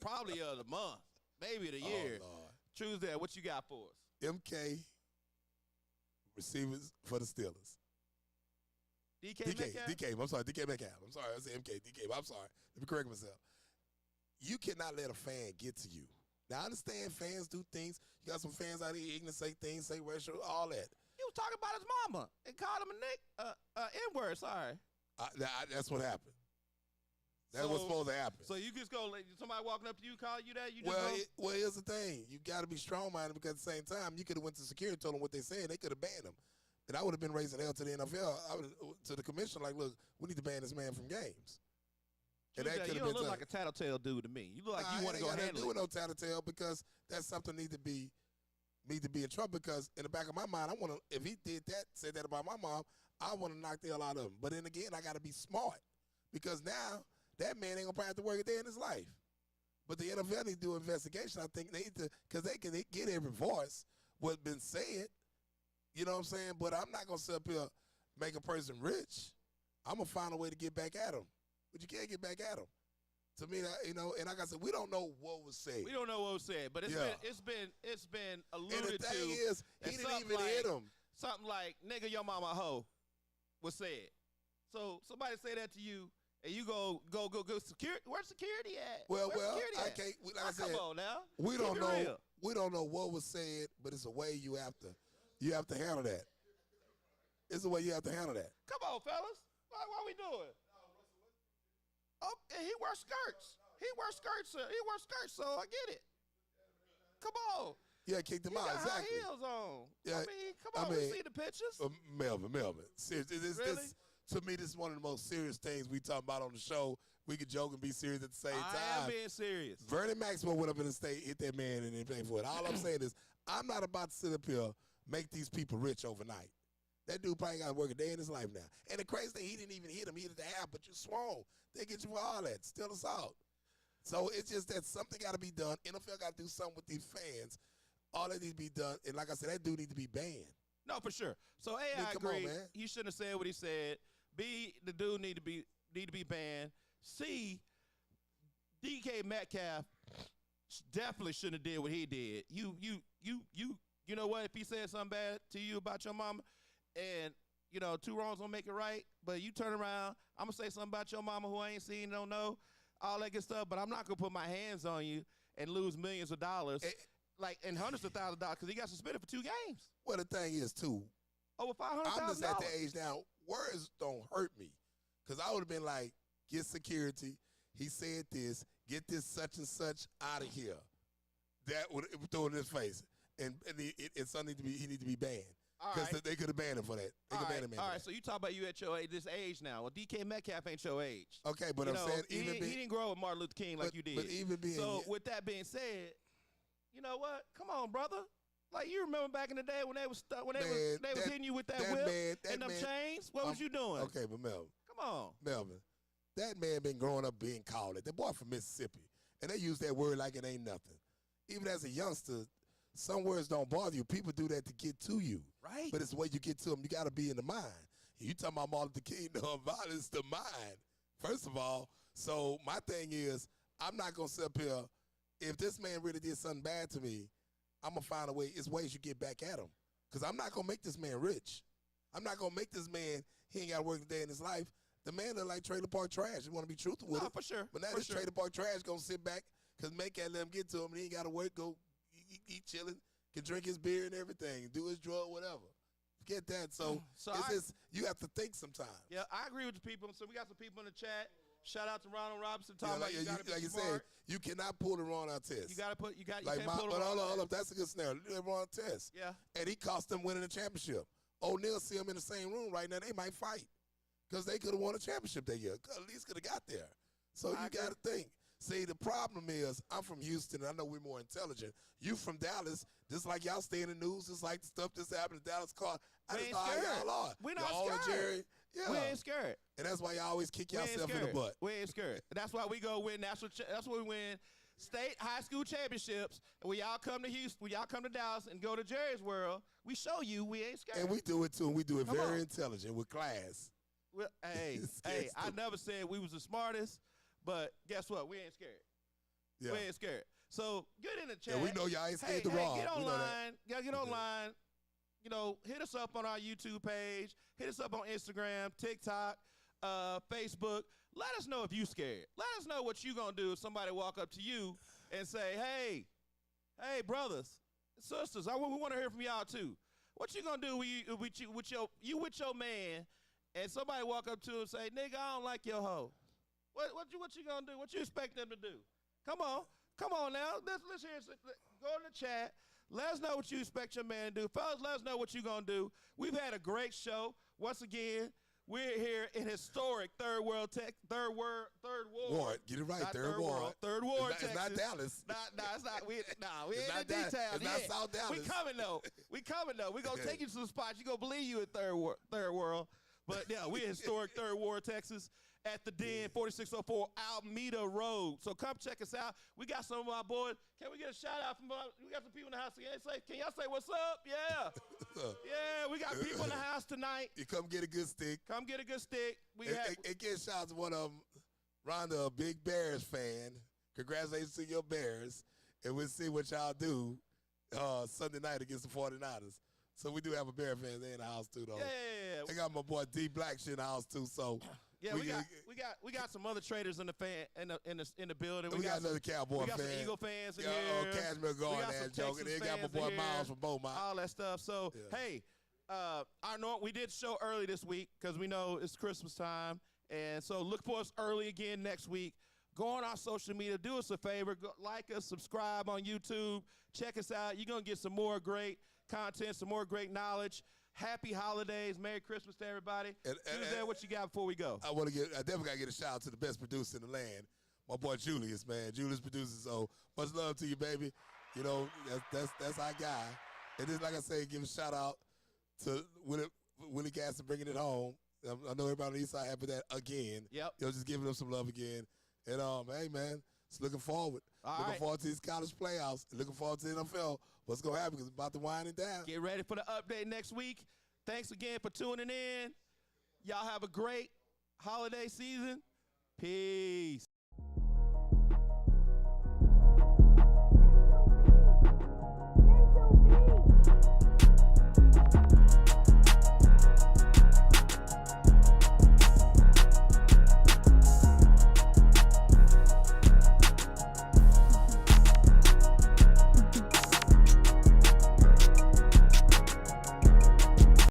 probably of the month, maybe the year. Oh, Lord. Truesdale, what you got for us? MK, receivers for the Steelers. DK, I'm sorry, DK Metcalf. I'm sorry, I said MK, DK, I'm sorry. Let me correct myself. You cannot let a fan get to you. Now, I understand fans do things. You got some fans out here ignorant, say things, say racial, all that. He was talking about his mama and called him a N-word, sorry. That's what happened. That's what's supposed to happen. So you just go, somebody walking up to you, call you that? Well, here's the thing. You got to be strong-minded because at the same time, you could have went to security, told them what they said, they could have banned him. And I would have been raising hell to the NFL, to the commissioner, like, look, we need to ban this man from games. And that you don't look like a tattletale dude to me. You look like you want to go handle it. I don't do no tattletale because that's something need to be in trouble because in the back of my mind, I want to, if he did that, said that about my mom, I want to knock the hell out of him. But then again, I got to be smart because now that man ain't going to probably have to work a day in his life. But the NFL need to do an investigation. I think they need to, because they can get every voice, what's been said. You know what I'm saying? But I'm not going to sit up here make a person rich. I'm going to find a way to get back at him. But you can't get back at him. To me, and like I said, we don't know what was said. We don't know what was said, but it's been alluded to. And the thing is, he didn't even hit him. Something like, nigga, your mama a hoe was said. So somebody say that to you, and you go security. Where's security at? Well, security I can't. Like I said, come on now. We don't know. Real. We don't know what was said, but it's a way you have to handle that. It's a way you have to handle that. Come on, fellas. What we doing? Oh, and he wears skirts. He wears skirts, so I get it. Come on. Yeah, kicked him out. Got exactly. High heels on. Yeah, I mean, we see the pictures. Melvin. Seriously, really? To me, this is one of the most serious things we talk about on the show. We could joke and be serious at the same time. I am being serious. Vernon Maxwell went up in the state, hit that man, and then paid for it. All I'm saying is, I'm not about to sit up here, make these people rich overnight. That dude probably got to work a day in his life now. And the crazy thing, he didn't even hit him. He hit the half, but you swung. They get you for all that. Still assault. So it's just that something got to be done. NFL got to do something with these fans. All that needs to be done. And like I said, that dude needs to be banned. No, for sure. So A, I agree. On, man. He shouldn't have said what he said. B, the dude need to be banned. C, DK Metcalf definitely shouldn't have did what he did. You know what? If he said something bad to you about your mama, and two wrongs don't make it right, but you turn around, I'm gonna say something about your mama who I ain't seen, don't know, all that good stuff, but I'm not gonna put my hands on you and lose millions of dollars, and hundreds of thousands of dollars, because he got suspended for 2 games. Well, the thing is, too, over $500,000. I'm just at the age now, words don't hurt me, because I would have been like, get security, he said this, get this such and such out of here. That would throw in his face, and something he need to be banned. Because they could have banned him for that. They could ban him. All right, so you talk about you at this age now. Well, DK Metcalf ain't your age. Okay, but I'm saying he didn't grow up with Martin Luther King like you did. But even being with that being said, you know what? Come on, brother. Like, you remember back in the day when they was hitting you with that whip and them chains? What was you doing? Okay, but Melvin. Come on. Melvin, that man been growing up being called it. That boy from Mississippi. And they use that word like it ain't nothing. Even as a youngster, some words don't bother you. People do that to get to you. Right. But it's the way you get to them. You got to be in the mind. You talking about Martin Luther King, no, violence the mind, first of all. So my thing is, I'm not going to sit up here. If this man really did something bad to me, I'm going to find a way. It's ways you get back at him. Because I'm not going to make this man rich. I'm not going to make this man, he ain't got to work a day in his life. The man look like trailer park trash. You want to be truthful with it. For sure. But now this trailer park trash going to sit back because May can't let him get to him and he ain't got to work, go eat chilling, can drink his beer and everything, do his drug, whatever. Forget that. So you have to think sometimes. Yeah, I agree with the people. So we got some people in the chat. Shout out to Ronald Robinson talking about you got to be like smart. You said, you cannot pull the Ron Artest. You got to put, you can't pull the Ron Artest. Hold up, that's a good scenario. The Ron Artest. Yeah. And he cost them winning the championship. O'Neal see him in the same room right now. They might fight because they could have won a championship that year. At least could have got there. So you got to think. See, the problem is I'm from Houston, and I know we're more intelligent. You from Dallas, just like y'all stay in the news, just like the stuff that's happened in Dallas car. I just know how y'all are. We're not scared. Jerry, yeah. We ain't scared. And that's why y'all always kick yourself in the butt. We ain't scared. That's why we go win national. That's why we win state high school championships. And when y'all come to Houston, when y'all come to Dallas and go to Jerry's World, we show you we ain't scared. And we do it too. And we do it very intelligent with class. Well, hey, I never said we was the smartest, but guess what? We ain't scared. Yeah. We ain't scared. So get in the chat. And we know y'all ain't scared to rob. Get online. Y'all get online. You know, hit us up on our YouTube page. Hit us up on Instagram, TikTok, Facebook. Let us know if you scared. Let us know what you gonna do if somebody walk up to you and say, hey, brothers, sisters, we want to hear from y'all too. What you gonna do with your man and somebody walk up to him and say, nigga, I don't like your hoe? What you gonna do? What you expect them to do? Come on now. Let's hear it. Go in the chat. Let us know what you expect your man to do. Fellas, let us know what you gonna do. We've had a great show. Once again, we're here in historic Third Ward. Get it right, Third Ward. Third Ward, Texas. It's not Dallas. It's not. We ain't in detail. It's not South Dallas. We coming though. We gonna take you to some spots. You gonna believe you in Third World. But yeah, we're in historic Third Ward, Texas, at the Den, 4604 Alameda Road. So come check us out. We got some of our boys. Can we get a shout out from? We got some people in the house. Can y'all say what's up? Yeah, yeah. We got people in the house tonight. You come get a good stick. Come get a good stick. And get shout out to one of them, Rhonda, a big Bears fan. Congratulations to your Bears, and we'll see what y'all do Sunday night against the 49ers. So we do have a Bear fan in the house too, though. Yeah. I got my boy D Black shit in the house too. So yeah, we got some other traders in the building. We got another Cowboy fan. We got some Eagle fans in here. Cashmere going there, joking. They got my boy Miles from Beaumont. All that stuff. So hey, we did show early this week because we know it's Christmas time, and so look for us early again next week. Go on our social media. Do us a favor. Like us, subscribe on YouTube. Check us out. You're going to get some more great content, some more great knowledge. Happy holidays. Merry Christmas to everybody. Truesdale, what you got before we go? I definitely got to get a shout out to the best producer in the land, my boy Julius, man. Julius produces, so much love to you, baby. You know, that's our guy. And then, like I say, give a shout out to Willie Gaston bringing it home. I know everybody on the east side happy that again. Yep. You know, just giving them some love again. And hey man, just looking forward. Looking forward to these college playoffs. Looking forward to the NFL. What's gonna happen? Because it's about to wind it down. Get ready for the update next week. Thanks again for tuning in. Y'all have a great holiday season. Peace.